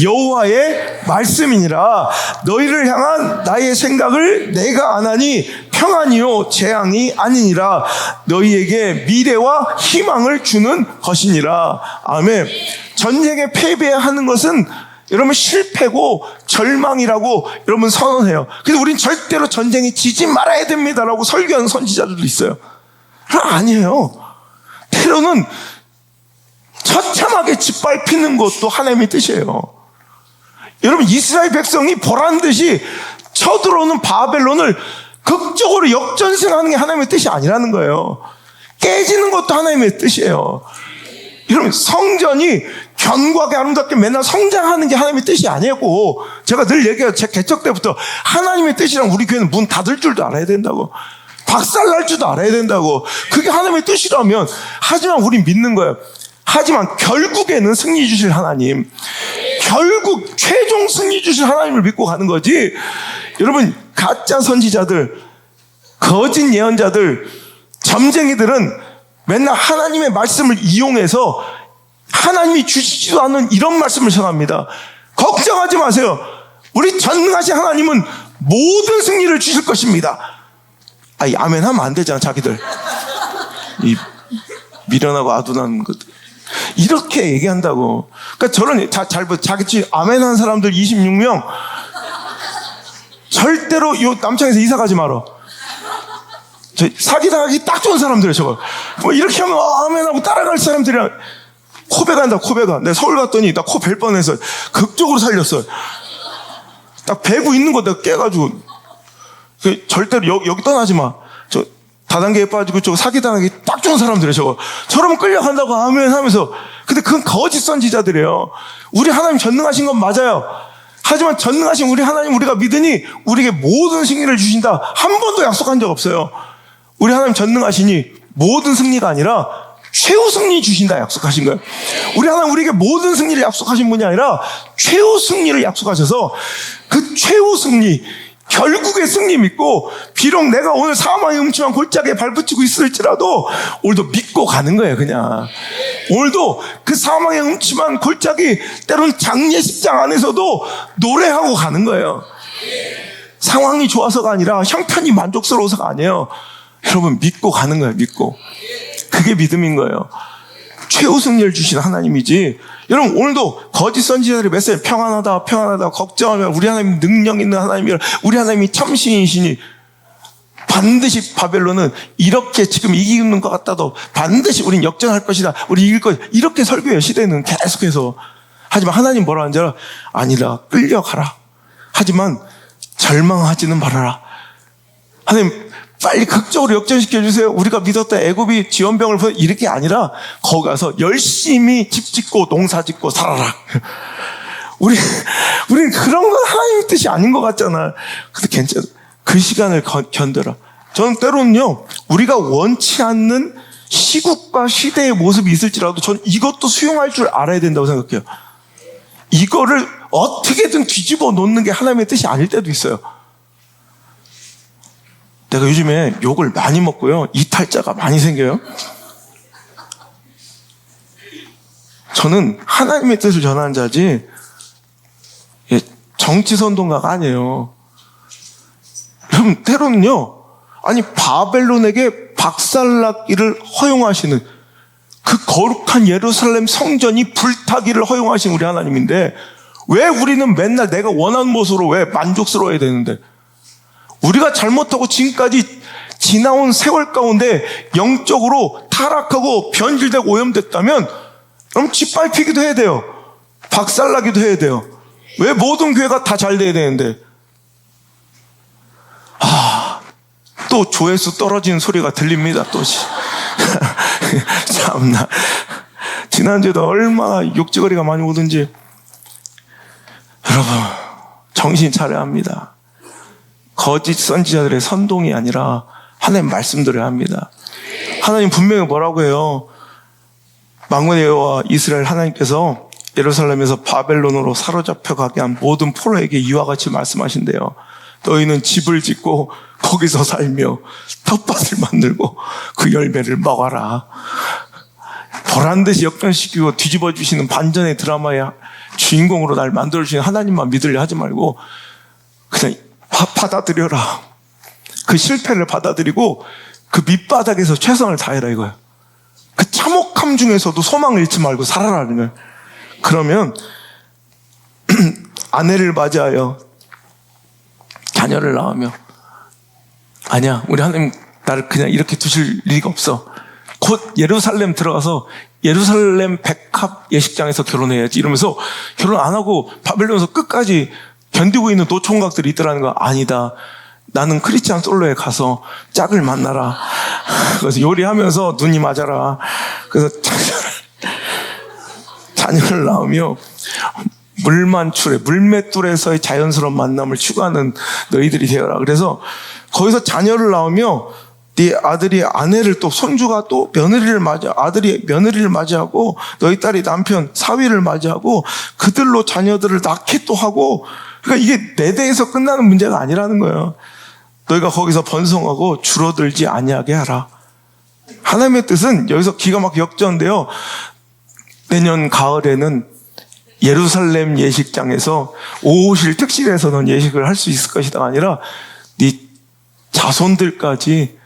여호와의 말씀이니라. 너희를 향한 나의 생각을 내가 아나니 평안이요 재앙이 아니니라. 너희에게 미래와 희망을 주는 것이니라. 아멘. 전쟁에 패배하는 것은 여러분 실패고 절망이라고 여러분 선언해요. 그래서 우린 절대로 전쟁에 지지 말아야 됩니다라고 설교하는 선지자들도 있어요. 아니에요. 테러는 처참하게 짓밟히는 것도 하나님의 뜻이에요. 여러분, 이스라엘 백성이 보란 듯이 쳐들어오는 바벨론을 극적으로 역전승하는 게 하나님의 뜻이 아니라는 거예요. 깨지는 것도 하나님의 뜻이에요. 여러분, 성전이 견고하게 아름답게 맨날 성장하는 게 하나님의 뜻이 아니고, 제가 늘 얘기해요. 제 개척 때부터 하나님의 뜻이랑 우리 교회는 문 닫을 줄도 알아야 된다고, 박살날 줄도 알아야 된다고. 그게 하나님의 뜻이라면, 하지만 우린 믿는 거예요. 하지만 결국에는 승리 주실 하나님, 결국 최종 승리 주실 하나님을 믿고 가는 거지. 여러분, 가짜 선지자들, 거짓 예언자들, 점쟁이들은 맨날 하나님의 말씀을 이용해서 하나님이 주시지도 않는 이런 말씀을 전합니다. 걱정하지 마세요. 우리 전능하신 하나님은 모든 승리를 주실 것입니다. 아이, 아멘 하면 안 되잖아, 자기들. 이 미련하고 아둔한 것들. 이렇게 얘기한다고. 그러니까 저런, 자기 아멘 한 사람들 26명, 절대로 요 남창에서 이사 가지 마라. 저 사기당하기 딱 좋은 사람들이에요, 저거. 뭐 이렇게 하면 아멘하고 따라갈 사람들이랑. 코베간다, 코베가. 내가 서울 갔더니 나 코 벨 뻔해서 극적으로 살렸어요. 딱 배구 있는 거 내가 깨가지고. 절대로 여기 떠나지 마. 저 다단계에 빠지고 저 사기당하기 딱 좋은 사람들이에요, 저거. 저러면 끌려간다고 아멘 하면서. 근데 그건 거짓 선지자들이에요. 우리 하나님 전능하신 건 맞아요. 하지만 전능하신 우리 하나님 우리가 믿으니 우리에게 모든 승리를 주신다. 한 번도 약속한 적 없어요. 우리 하나님 전능하시니 모든 승리가 아니라 최후 승리 주신다 약속하신 거예요. 우리 하나님 우리에게 모든 승리를 약속하신 분이 아니라 최후 승리를 약속하셔서 그 최후 승리, 결국에 승리 믿고, 비록 내가 오늘 사망의 음침한 골짜기에 발붙이고 있을지라도 오늘도 믿고 가는 거예요. 그냥 오늘도 그 사망의 음침한 골짜기, 때로는 장례식장 안에서도 노래하고 가는 거예요. 상황이 좋아서가 아니라 형편이 만족스러워서가 아니에요. 여러분, 믿고 가는 거예요. 믿고. 그게 믿음인 거예요. 최후 승리를 주신 하나님이지. 여러분, 오늘도 거짓 선지자들이 메시지 평안하다 평안하다 걱정하면 우리 하나님 능력 있는 하나님이라, 우리 하나님이 참신이시니 반드시 바벨론은 이렇게 지금 이기는 것 같다도 반드시 우린 역전할 것이다, 우리 이길 것이다, 이렇게 설교해요. 시대는 계속해서. 하지만 하나님 뭐라 하는지 알아? 아니라 끌려가라. 하지만 절망하지는 말아라. 하나님 빨리 극적으로 역전시켜주세요. 우리가 믿었던 애굽이 지원병을 보여, 이렇게 아니라 거기 가서 열심히 집 짓고 농사 짓고 살아라. 우리는 그런 건 하나님의 뜻이 아닌 것 같잖아. 근데 괜찮아. 그 시간을 견뎌라. 저는 때로는요, 우리가 원치 않는 시국과 시대의 모습이 있을지라도 저는 이것도 수용할 줄 알아야 된다고 생각해요. 이거를 어떻게든 뒤집어 놓는 게 하나님의 뜻이 아닐 때도 있어요. 내가 요즘에 욕을 많이 먹고요, 이탈자가 많이 생겨요. 저는 하나님의 뜻을 전하는 자지 정치 선동가가 아니에요. 여러분, 때로는요, 아니 바벨론에게 박살나기를 허용하시는, 그 거룩한 예루살렘 성전이 불타기를 허용하신 우리 하나님인데, 왜 우리는 맨날 내가 원하는 모습으로 왜 만족스러워야 되는데, 우리가 잘못하고 지금까지 지나온 세월 가운데 영적으로 타락하고 변질되고 오염됐다면, 그럼 짓밟히기도 해야 돼요. 박살나기도 해야 돼요. 왜 모든 교회가 다 잘 돼야 되는데? 또 조회수 떨어지는 소리가 들립니다. 또 참나. 지난주에도 얼마나 욕지거리가 많이 오든지. 여러분, 정신 차려야 합니다. 거짓 선지자들의 선동이 아니라 하나님 말씀 들어야 합니다. 하나님 분명히 뭐라고 해요? 만군의 여호와 이스라엘 하나님께서 예루살렘에서 바벨론으로 사로잡혀 가게 한 모든 포로에게 이와 같이 말씀하신대요. 너희는 집을 짓고 거기서 살며 텃밭을 만들고 그 열매를 먹어라. 보란듯이 역전시키고 뒤집어 주시는 반전의 드라마의 주인공으로 날 만들어주시는 하나님만 믿으려 하지 말고 그냥 받아들여라. 그 실패를 받아들이고 그 밑바닥에서 최선을 다해라, 이거예요. 그 참혹함 중에서도 소망을 잃지 말고 살아라는 거예요. 그러면 아내를 맞이하여 자녀를 낳으며, 아니야, 우리 하나님 나를 그냥 이렇게 두실 리가 없어. 곧 예루살렘 들어가서 예루살렘 백합 예식장에서 결혼해야지, 이러면서 결혼 안 하고 바벨론에서 끝까지 견디고 있는 노총각들이 있더라는 거. 아니다, 나는 크리스찬 솔로에 가서 짝을 만나라. 그래서 요리하면서 눈이 맞아라. 그래서 자녀를 낳으며 물만출에, 물맷돌에서의 자연스러운 만남을 추구하는 너희들이 되어라. 그래서 거기서 자녀를 낳으며 네 아들이 아내를, 또 손주가 또 며느리를 아들이 며느리를 맞이하고 너희 딸이 남편 사위를 맞이하고 그들로 자녀들을 낳게 또 하고. 그러니까 이게 내 대에서 끝나는 문제가 아니라는 거예요. 너희가 거기서 번성하고 줄어들지 아니하게 하라. 하나님의 뜻은 여기서 기가 막히게 역전돼요. 내년 가을에는 예루살렘 예식장에서 오실 특실에서 넌 예식을 할 수 있을 것이다 아니라 네 자손들까지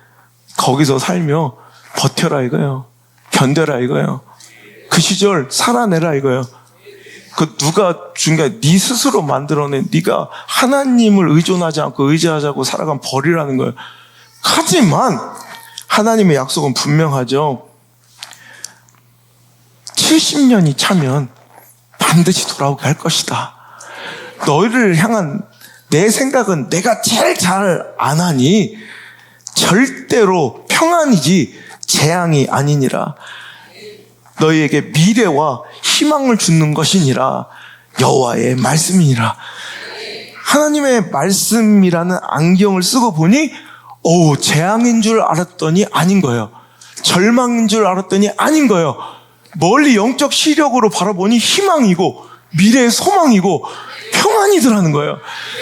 거기서 살며 버텨라 이거예요. 견뎌라 이거예요. 그 시절 살아내라 이거예요. 그 누가 중간에 네 스스로 만들어낸, 네가 하나님을 의존하지 않고 의지하자고 살아간 벌이라는 거예요. 하지만 하나님의 약속은 분명하죠. 70년이 차면 반드시 돌아오게 할 것이다. 너희를 향한 내 생각은 내가 제일 잘 안 하니 절대로 평안이지 재앙이 아니니라. 너희에게 미래와 희망을 주는 것이니라. 여호와의 말씀이니라. 하나님의 말씀이라는 안경을 쓰고 보니 재앙인 줄 알았더니 아닌 거예요. 절망인 줄 알았더니 아닌 거예요. 멀리 영적 시력으로 바라보니 희망이고 미래의 소망이고 평안이더라는 거예요.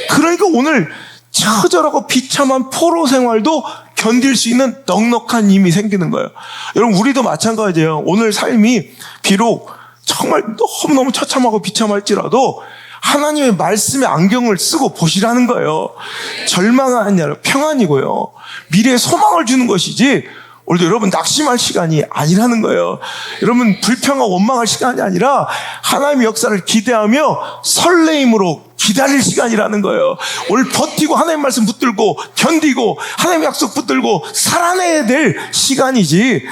그러니까 오늘 처절하고 비참한 포로 생활도 견딜 수 있는 넉넉한 힘이 생기는 거예요. 여러분, 우리도 마찬가지예요. 오늘 삶이 비록 정말 너무너무 처참하고 비참할지라도 하나님의 말씀의 안경을 쓰고 보시라는 거예요. 절망은 아니라 평안이고요. 미래에 소망을 주는 것이지, 오늘도 여러분 낙심할 시간이 아니라는 거예요. 여러분 불평하고 원망할 시간이 아니라 하나님의 역사를 기대하며 설레임으로 기다릴 시간이라는 거예요. 오늘 버티고 하나님의 말씀 붙들고 견디고 하나님의 약속 붙들고 살아내야 될 시간이지,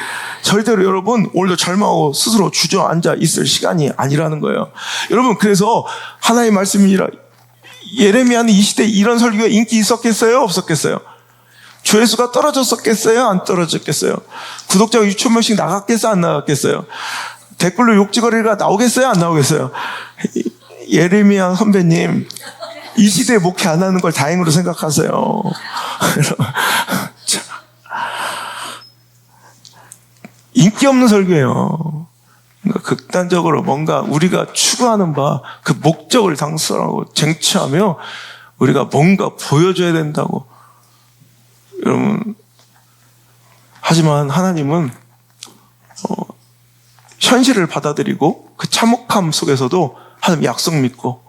절대로 여러분 오늘도 절망하고 스스로 주저앉아 있을 시간이 아니라는 거예요. 여러분, 그래서 하나님의 말씀이라 예레미야는 이 시대에 이런 설교가 인기 있었겠어요? 없었겠어요? 조회수가 떨어졌었겠어요? 안 떨어졌겠어요? 구독자가 6천 명씩 나갔겠어요? 안 나갔겠어요? 댓글로 욕지거리가 나오겠어요? 안 나오겠어요? 예레미야 선배님, 이 시대에 목회 안 하는 걸 다행으로 생각하세요. 인기 없는 설교예요. 그러니까 극단적으로 뭔가 우리가 추구하는 바 그 목적을 당선하고 쟁취하며 우리가 뭔가 보여줘야 된다고. 여러분, 하지만 하나님은 현실을 받아들이고 그 참혹함 속에서도 하나님 약속 믿고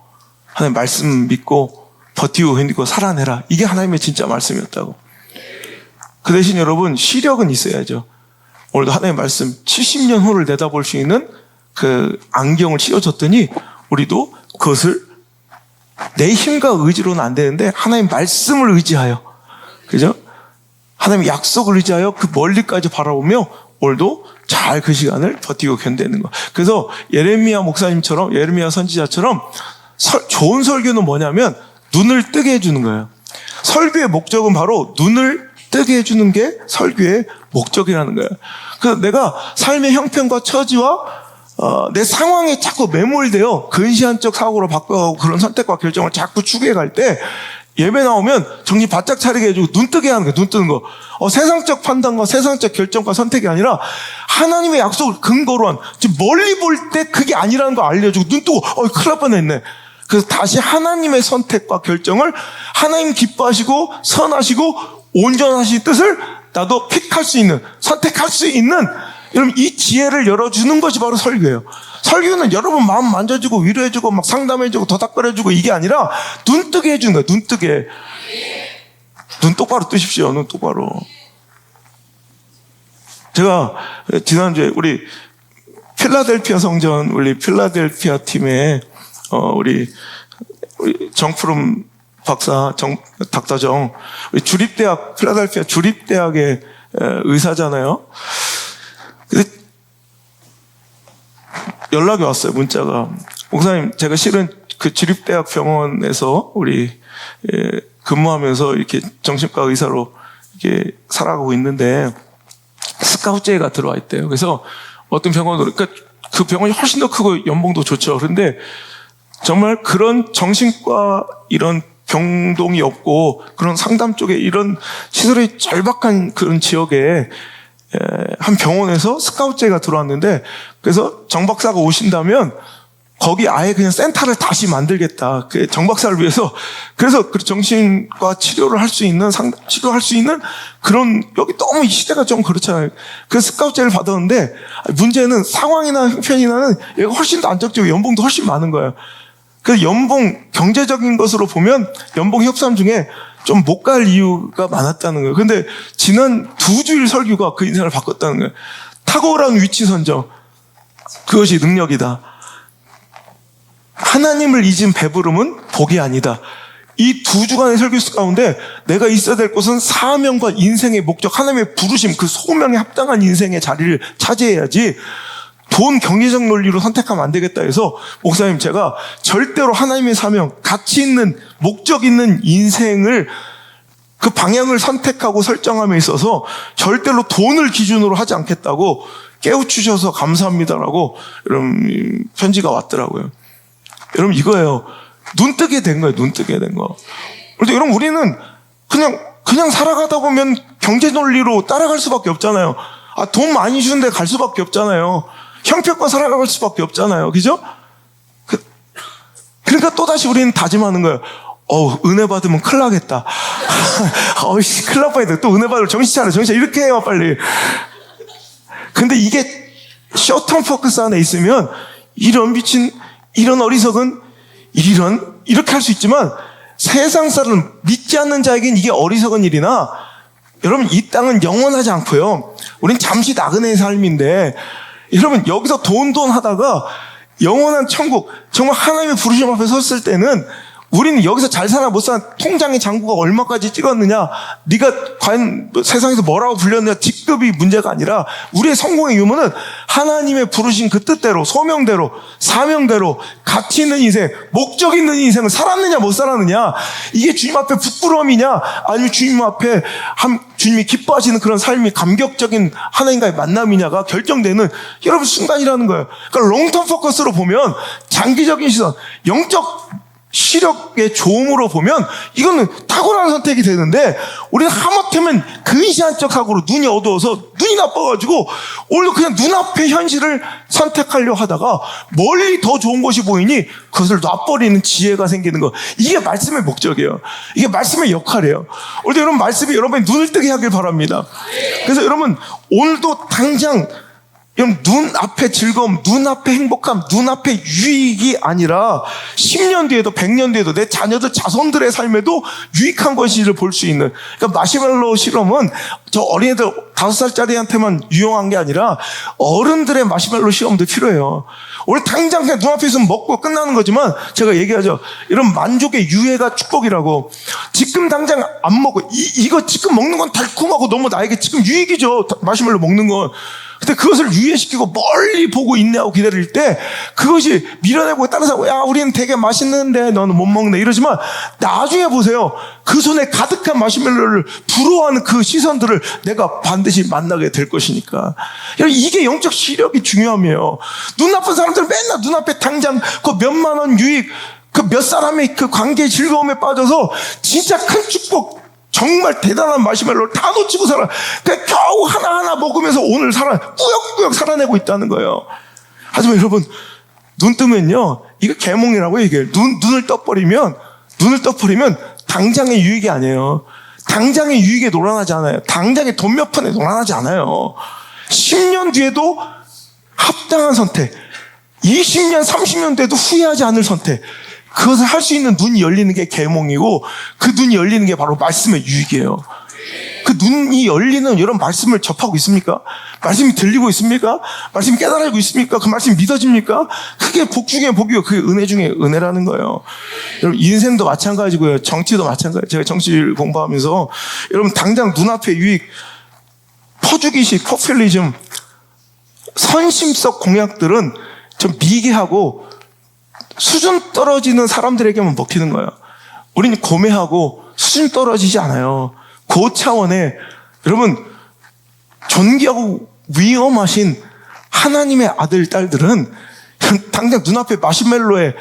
하나님 말씀 믿고 버티고 견디고 살아내라, 이게 하나님의 진짜 말씀이었다고. 그 대신 여러분, 시력은 있어야죠. 오늘도 하나님의 말씀 70년 후를 내다볼 수 있는 그 안경을 씌워줬더니 우리도 그것을 내 힘과 의지로는 안 되는데 하나님의 말씀을 의지하여, 그죠? 하나님의 약속을 의지하여 그 멀리까지 바라보며 오늘도 잘 그 시간을 버티고 견디는 거. 그래서 예레미야 목사님처럼, 예레미야 선지자처럼 좋은 설교는 뭐냐면 눈을 뜨게 해주는 거예요. 설교의 목적은 바로 눈을 뜨게 해주는 게 설교의 목적이라는 거예요. 그래서 내가 삶의 형편과 처지와 내 상황에 자꾸 매몰되어 근시안적 사고로 바꿔가고 그런 선택과 결정을 자꾸 추구해 갈 때 예배 나오면 정신 바짝 차리게 해주고 눈 뜨게 하는 거예요. 눈 뜨는 거. 세상적 판단과 세상적 결정과 선택이 아니라 하나님의 약속을 근거로 한, 지금 멀리 볼 때 그게 아니라는 거 알려주고 눈 뜨고 큰일 날 뻔했네. 그래서 다시 하나님의 선택과 결정을, 하나님 기뻐하시고 선하시고 온전하신 뜻을 나도 픽할 수 있는, 선택할 수 있는, 여러분 이 지혜를 열어주는 것이 바로 설교예요. 설교는 여러분 마음 만져주고 위로해주고 막 상담해주고 도닥거려주고 이게 아니라 눈 뜨게 해주는 거예요. 눈 뜨게. 눈 똑바로 뜨십시오. 눈 똑바로. 제가 지난주에 우리 필라델피아 성전, 우리 필라델피아 팀에 우리 정푸름 박사, 닥터정, 우리 주립대학, 필라델피아 주립대학의 의사잖아요. 근데 연락이 왔어요. 문자가. 목사님, 제가 실은 그 주립대학 병원에서 우리 근무하면서 이렇게 정신과 의사로 이렇게 살아가고 있는데 스카우트제가 들어와 있대요. 그래서 어떤 병원으로, 그러니까 그 병원이 훨씬 더 크고 연봉도 좋죠. 그런데 정말 그런 정신과 이런 병동이 없고 그런 상담 쪽에 이런 시설이 절박한 그런 지역에 한 병원에서 스카우트제가 들어왔는데, 그래서 정 박사가 오신다면 거기 아예 그냥 센터를 다시 만들겠다. 그 정 박사를 위해서. 그래서 그 정신과 치료를 할 수 있는, 치료할 수 있는 그런, 여기 너무 이 시대가 좀 그렇잖아요. 그래서 스카우트제를 받았는데 문제는 상황이나 형편이나는 얘가 훨씬 더 안정적이고 연봉도 훨씬 많은 거예요. 그래서 연봉, 경제적인 것으로 보면 연봉 협상 중에 좀 못 갈 이유가 많았다는 거예요. 근데 지난 2주일 설교가 그 인생을 바꿨다는 거예요. 탁월한 위치 선정. 그것이 능력이다. 하나님을 잊은 배부름은 복이 아니다. 이 2주간의 설교 가운데 내가 있어야 될 곳은 사명과 인생의 목적, 하나님의 부르심, 그 소명에 합당한 인생의 자리를 차지해야지 돈, 경제적 논리로 선택하면 안 되겠다 해서, 목사님, 제가 절대로 하나님의 사명, 가치 있는, 목적 있는 인생을, 그 방향을 선택하고 설정함에 있어서 절대로 돈을 기준으로 하지 않겠다고 깨우치셔서 감사합니다라고 여러분 편지가 왔더라고요. 여러분 이거예요. 눈 뜨게 된 거예요. 눈 뜨게 된 거. 그런데 여러분 우리는 그냥 살아가다 보면 경제 논리로 따라갈 수밖에 없잖아요. 돈 많이 주는데 갈 수밖에 없잖아요. 형편과 살아갈 수밖에 없잖아요. 그죠? 그러니까 또다시 우리는 다짐하는 거예요. 은혜 받으면 큰일 나겠다. 어이씨, 큰일 날 뻔했다. 또 은혜 받으면 정신 차려, 정신 차려. 이렇게 해요, 빨리. 근데 이게 숏텀 포커스 안에 있으면 이런 어리석은, 이렇게 할 수 있지만 세상 사람 믿지 않는 자에겐 이게 어리석은 일이나 여러분 이 땅은 영원하지 않고요. 우린 잠시 나그네의 삶인데 여러분 여기서 돈 하다가 영원한 천국, 정말 하나님의 부르심 앞에 섰을 때는 우리는 여기서 잘 사나 못 사나 통장의 잔고가 얼마까지 찍었느냐, 네가 과연 세상에서 뭐라고 불렸느냐, 직급이 문제가 아니라 우리의 성공의 유무는 하나님의 부르신 그 뜻대로, 소명대로, 사명대로 가치 있는 인생, 목적 있는 인생을 살았느냐 못 살았느냐, 이게 주님 앞에 부끄러움이냐 아니면 주님 앞에 주님이 기뻐하시는 그런 삶이 감격적인 하나님과의 만남이냐가 결정되는 여러분 순간이라는 거예요. 그러니까 롱텀 포커스로 보면, 장기적인 시선, 영적 시력의 조음으로 보면 이거는 탁월한 선택이 되는데, 우리는 하마터면 근시안적 사고로 눈이 어두워서 눈이 나빠가지고 오히려 그냥 눈앞의 현실을 선택하려 하다가 멀리 더 좋은 것이 보이니 그것을 놔버리는 지혜가 생기는 거. 이게 말씀의 목적이에요. 이게 말씀의 역할이에요. 오늘 여러분 말씀이 여러분의 눈을 뜨게 하길 바랍니다. 그래서 여러분 오늘도 당장 여러분 눈앞의 즐거움, 눈앞의 행복함, 눈앞의 유익이 아니라 10년 뒤에도 100년 뒤에도 내 자녀들, 자손들의 삶에도 유익한 것을 볼 수 있는, 그러니까 마시멜로 실험은 저 어린애들 5살짜리한테만 유용한 게 아니라 어른들의 마시멜로 시험도 필요해요. 오늘 당장 그냥 눈앞에 있으면 먹고 끝나는 거지만 제가 얘기하죠. 이런 만족의 유해가 축복이라고. 지금 당장 안 먹고 이거 지금 먹는 건 달콤하고 너무 나에게 지금 유익이죠. 마시멜로 먹는 건. 근데 그것을 유예시키고 멀리 보고 인내하고 기다릴 때 그것이 밀어내고 다른 사람, 야 우리는 되게 맛있는데 너는 못 먹네 이러지만 나중에 보세요. 그 손에 가득한 마시멜로를 부러워하는 그 시선들을 내가 반드시 만나게 될 것이니까. 이게 영적 시력이 중요함이에요. 눈 나쁜 사람들 맨날 눈앞에 당장 그 몇만 원 유익, 그 몇 사람의 그 관계의 즐거움에 빠져서 진짜 큰 축복, 정말 대단한 마시멜로를 다 놓치고 살아. 그러니까 겨우 하나하나 먹으면서 오늘 꾸역꾸역 살아내고 있다는 거예요. 하지만 여러분, 눈 뜨면요, 이거 계몽이라고 얘기해요. 눈을 떠버리면 당장의 유익이 아니에요. 당장의 유익에 놀아나지 않아요. 당장의 돈 몇 푼에 놀아나지 않아요. 10년 뒤에도 합당한 선택, 20년, 30년 뒤에도 후회하지 않을 선택, 그것을 할 수 있는 눈이 열리는 게 계몽이고, 그 눈이 열리는 게 바로 말씀의 유익이에요. 그 눈이 열리는 이런 말씀을 접하고 있습니까? 말씀이 들리고 있습니까? 말씀이 깨달아지고 있습니까? 그 말씀이 믿어집니까? 그게 복 중에 복이고 그게 은혜 중에 은혜라는 거예요. 여러분 인생도 마찬가지고요. 정치도 마찬가지예요. 제가 정치를 공부하면서 여러분 당장 눈앞의 유익, 퍼주기식, 포퓰리즘, 선심적 공약들은 좀 미개하고 수준 떨어지는 사람들에게만 먹히는 거예요. 우리는 고매하고 수준 떨어지지 않아요. 그 차원에 여러분 존귀하고 위험하신 하나님의 아들, 딸들은 당장 눈앞에 마시멜로에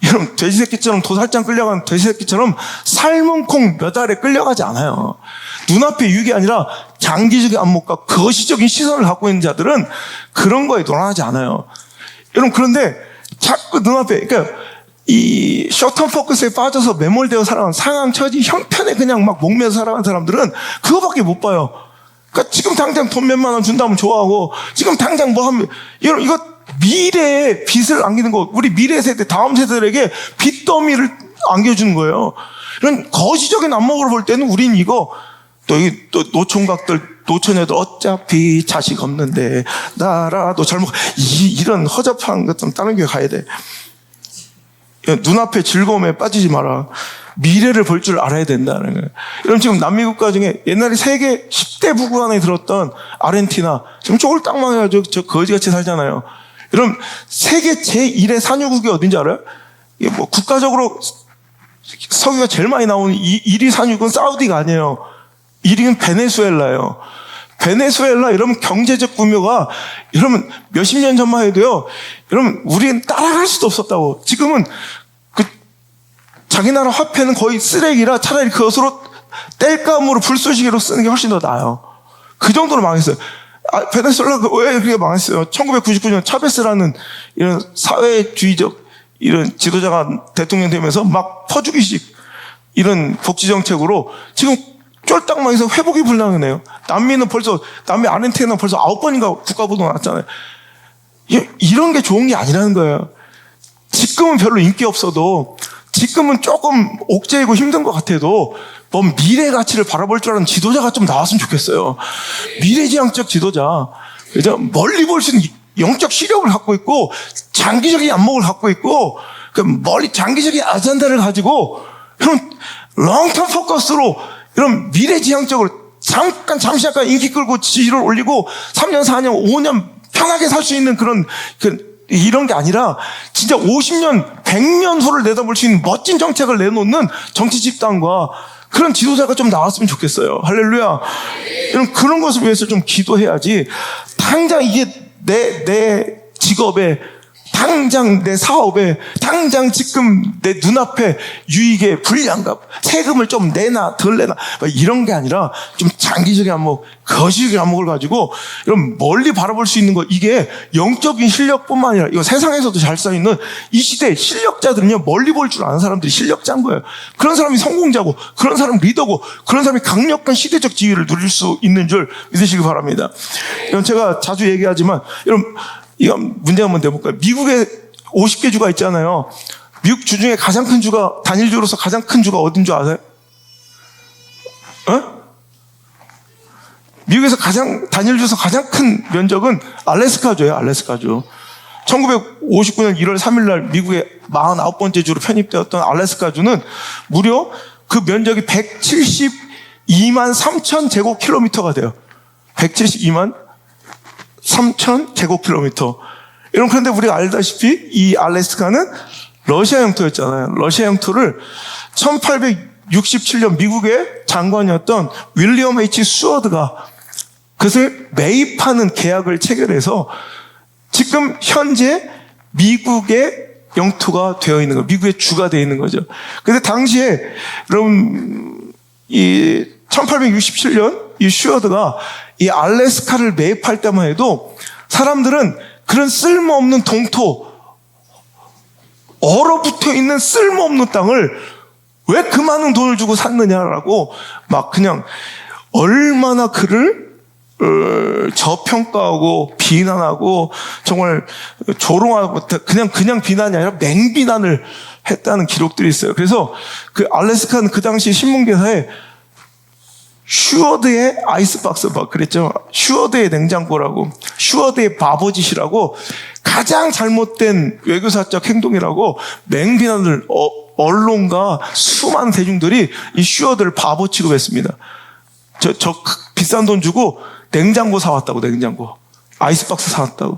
여러분 돼지새끼처럼 도살장 끌려간 돼지새끼처럼 삶은 콩 몇 알에 끌려가지 않아요. 눈앞의 유익이 아니라 장기적인 안목과 거시적인 시선을 갖고 있는 자들은 그런 거에 놀아나지 않아요. 여러분 그런데 자꾸 눈앞에, 그러니까 이 숏텀 포커스에 빠져서 매몰되어 살아가는 상황, 처지, 형편에 그냥 막 목매서 살아가는 사람들은 그거밖에 못 봐요. 그러니까 지금 당장 돈 몇만 원 준다면 좋아하고, 지금 당장 뭐 하면, 여러분 이거 미래에 빚을 안기는 거, 우리 미래 세대, 다음 세대들에게 빚더미를 안겨주는 거예요. 이런 거시적인 안목으로 볼 때는 우린 이거, 또 노총각들, 노처녀들 어차피 자식 없는데 나라도 젊어, 이런 허접한 것 좀 다른 교회 가야 돼. 눈앞에 즐거움에 빠지지 마라. 미래를 볼 줄 알아야 된다는 거예요. 여러분 지금 남미 국가 중에 옛날에 세계 10대 부국 안에 들었던 아르헨티나, 지금 쫄딱 망해가지고 저 거지같이 살잖아요. 여러분 세계 제1의 산유국이 어딘지 알아요? 이게 뭐 국가적으로 석유가 제일 많이 나오는 1위 산유국은 사우디가 아니에요. 1위는 베네수엘라예요. 베네수엘라, 여러분 경제적 규모가 여러분 몇십 년 전만 해도요, 여러분 우리는 따라갈 수도 없었다고. 지금은 그 자기 나라 화폐는 거의 쓰레기라 차라리 그것으로 땔감으로 불쏘시개로 쓰는 게 훨씬 더 나아요. 그 정도로 망했어요. 베네수엘라가 왜 그렇게 망했어요? 1999년 차베스라는 이런 사회주의적 이런 지도자가 대통령 되면서 막 퍼주기식 이런 복지 정책으로 지금 쫄딱망해서 회복이 불가능해요. 남미 아르헨티나는 벌써 9번인가 국가보도 나왔잖아요. 이런 게 좋은 게 아니라는 거예요. 지금은 별로 인기 없어도, 지금은 조금 옥죄이고 힘든 것 같아도 미래 가치를 바라볼 줄 아는 지도자가 좀 나왔으면 좋겠어요. 미래지향적 지도자. 그죠? 멀리 볼 수 있는 영적 시력을 갖고 있고 장기적인 안목을 갖고 있고 장기적인 아젠다를 가지고 이런 롱텀 포커스로 이런 미래지향적으로 잠시 약간 인기 끌고 지지를 올리고 3년, 4년, 5년 편하게 살 수 있는 이런 게 아니라 진짜 50년, 100년 후를 내다볼 수 있는 멋진 정책을 내놓는 정치 집단과 그런 지도자가 좀 나왔으면 좋겠어요. 할렐루야. 그런 것을 위해서 좀 기도해야지. 당장 이게 내 직업에, 당장 내 사업에, 당장 지금 내 눈앞에 유익에 불리한가, 세금을 좀 내나 덜 내나 이런 게 아니라 좀 장기적인 안목, 거시적인 안목을 가지고 이런 멀리 바라볼 수 있는 것, 이게 영적인 실력뿐만 아니라 이거 세상에서도 잘 써있는 이 시대의 실력자들은요, 멀리 볼 줄 아는 사람들이 실력자인 거예요. 그런 사람이 성공자고, 그런 사람이 리더고, 그런 사람이 강력한 시대적 지위를 누릴 수 있는 줄 믿으시기 바랍니다. 이건 제가 자주 얘기하지만, 여러분 이거 문제 한번 내볼까요? 미국에 50개 주가 있잖아요. 미국 주 중에 가장 큰 주가, 단일주로서 가장 큰 주가 어딘 줄 아세요? 미국에서 단일주에서 가장 큰 면적은 알래스카주예요. 알래스카주. 1959년 1월 3일 날 미국의 49번째 주로 편입되었던 알래스카주는 무려 그 면적이 172만 3천 제곱킬로미터가 돼요. 172만 3천 제곱킬로미터. 그런데 우리가 알다시피 이 알래스카는 러시아 영토였잖아요. 러시아 영토를 1867년 미국의 장관이었던 윌리엄 H. 수어드가 그것을 매입하는 계약을 체결해서 지금 현재 미국의 영토가 되어 있는 거예요. 미국의 주가 되어 있는 거죠. 근데 당시에 여러분 이 1867년 이 슈어드가 이 알래스카를 매입할 때만 해도 사람들은 그런 쓸모없는 동토, 얼어붙어 있는 쓸모없는 땅을 왜 그 많은 돈을 주고 샀느냐라고 막 그냥 얼마나 그를 저평가하고 비난하고 정말 조롱하고 그냥 비난이 아니라 맹비난을 했다는 기록들이 있어요. 그래서 그 알래스카는 그 당시 신문기사에 슈어드의 아이스박스 막 그랬죠. 슈어드의 냉장고라고, 슈어드의 바보짓이라고, 가장 잘못된 외교사적 행동이라고 맹비난을 언론과 수많은 대중들이 이 슈어드를 바보 취급했습니다. 저 비싼 돈 주고 냉장고 사왔다고, 냉장고. 아이스박스 사왔다고.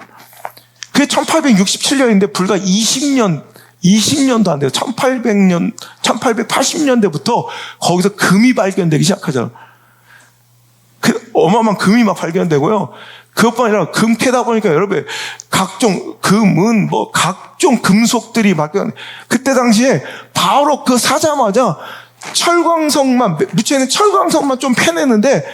그게 1867년인데 불과 20년도 안 돼요. 1880년대부터 거기서 금이 발견되기 시작하죠. 어마어마한 금이 막 발견되고요. 그것뿐 아니라 금 캐다 보니까 여러분 각종 금은 각종 금속들이 발견. 그때 당시에 바로 그 사자마자 철광석만 묻혀있는 철광석만 좀 패내는데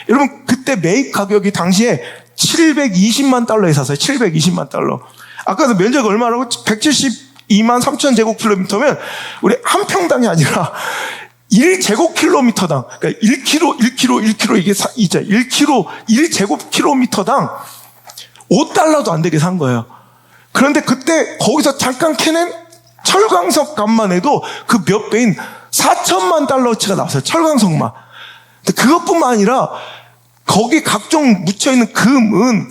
여러분 그때 매입 가격이 당시에 720만 달러에 샀어요. 720만 달러. 아까도 면적이 얼마라고? 172만 3천 제곱킬로미터면 우리 한 평당이 아니라 1제곱킬로미터당, 그러니까 1km 이게 이제 1제곱킬로미터당 5달러도 안 되게 산 거예요. 그런데 그때 거기서 잠깐 캐낸 철광석 값만 해도 그 몇 배인 4천만 달러치가 나왔어요. 철광석만. 근데 그것뿐만 아니라 거기 각종 묻혀있는 금은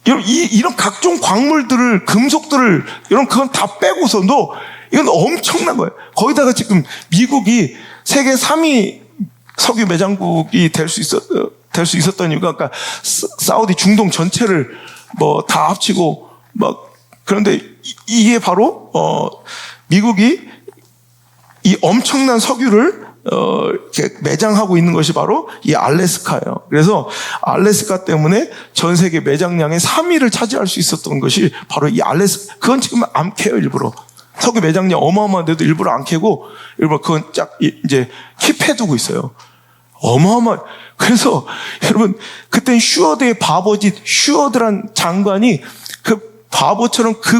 이런 각종 광물들을, 금속들을, 그건 다 빼고서도 이건 엄청난 거예요. 거기다가 지금 미국이 세계 3위 석유 매장국이 될 수 있었던 이유가, 그러니까 사우디 중동 전체를 다 합치고 그런데 이게 바로 미국이 이 엄청난 석유를 이렇게 매장하고 있는 것이 바로 이 알래스카예요. 그래서 알래스카 때문에 전 세계 매장량의 3위를 차지할 수 있었던 것이 바로 이 알래스카. 그건 지금 안 캐요, 일부러. 석유 매장량 어마어마한데도 일부러 안 캐고 일부러 그건 쫙 이제 킵해두고 있어요. 그래서 여러분 그땐 슈어드의 바보짓, 슈어드란 장관이 그 바보처럼 그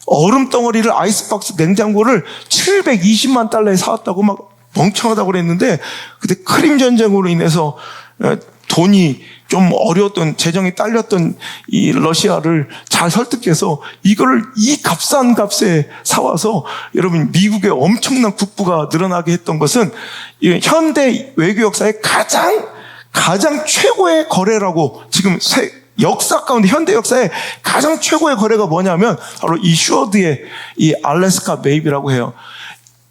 얼음 덩어리를 아이스박스 냉장고를 720만 달러에 사왔다고 막 멍청하다고 그랬는데, 그때 크림 전쟁으로 인해서 돈이 좀 어려웠던, 재정이 딸렸던 이 러시아를 잘 설득해서 이거를 이 값싼 값에 사와서, 여러분, 미국의 엄청난 국부가 늘어나게 했던 것은 현대 외교 역사의 가장 최고의 거래라고, 지금 역사 가운데 현대 역사의 가장 최고의 거래가 뭐냐면 바로 이 슈어드의 이 알래스카 메이비라고 해요.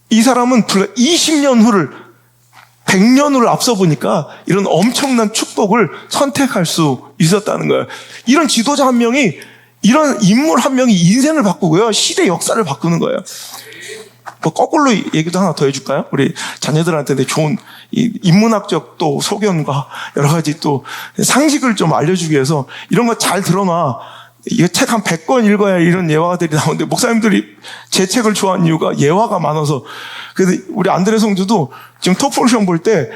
이 사람은 불과 20년 후를, 100년 후를 앞서 보니까 이런 엄청난 축복을 선택할 수 있었다는 거예요. 이런 지도자 한 명이, 이런 인물 한 명이 인생을 바꾸고요, 시대 역사를 바꾸는 거예요. 뭐 거꾸로 얘기도 하나 더 해줄까요? 우리 자녀들한테 좋은 이 인문학적 또 소견과 여러 가지 또 상식을 좀 알려주기 위해서 이런 거 잘 들어놔. 이거 책 한 100권 읽어야 이런 예화들이 나오는데, 목사님들이 제 책을 좋아하는 이유가 예화가 많아서. 그래서 우리 안드레 성주도 지금 토플 시험 볼 때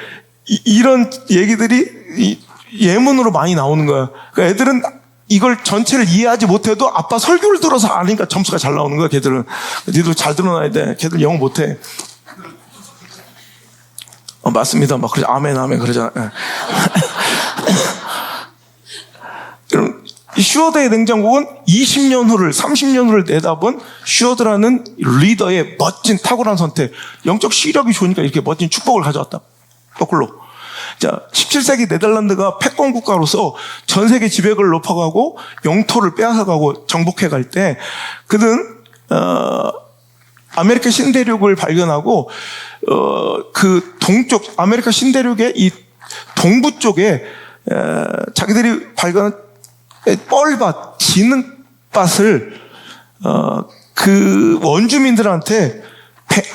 이런 얘기들이 예문으로 많이 나오는 거예요. 그러니까 애들은 이걸 전체를 이해하지 못해도 아빠 설교를 들어서 아니까 점수가 잘 나오는 거야, 걔들은. 니도 잘 들어놔야 돼. 걔들 영어 못해. 맞습니다. 막 그러죠. 아멘 그러잖아. 여러분, 이 슈어드의 냉장고는 20년 후를, 30년 후를 내다본 슈어드라는 리더의 멋진 탁월한 선택, 영적 시력이 좋으니까 이렇게 멋진 축복을 가져왔다. 거꾸로. 자, 17세기 네덜란드가 패권 국가로서 전 세계 지배력을 높아가고 영토를 빼앗아가고 정복해 갈 때, 그는 아메리카 신대륙을 발견하고 그 동쪽 아메리카 신대륙의 이 동부 쪽에 자기들이 발견한 뻘밭, 진흙밭을 그 원주민들한테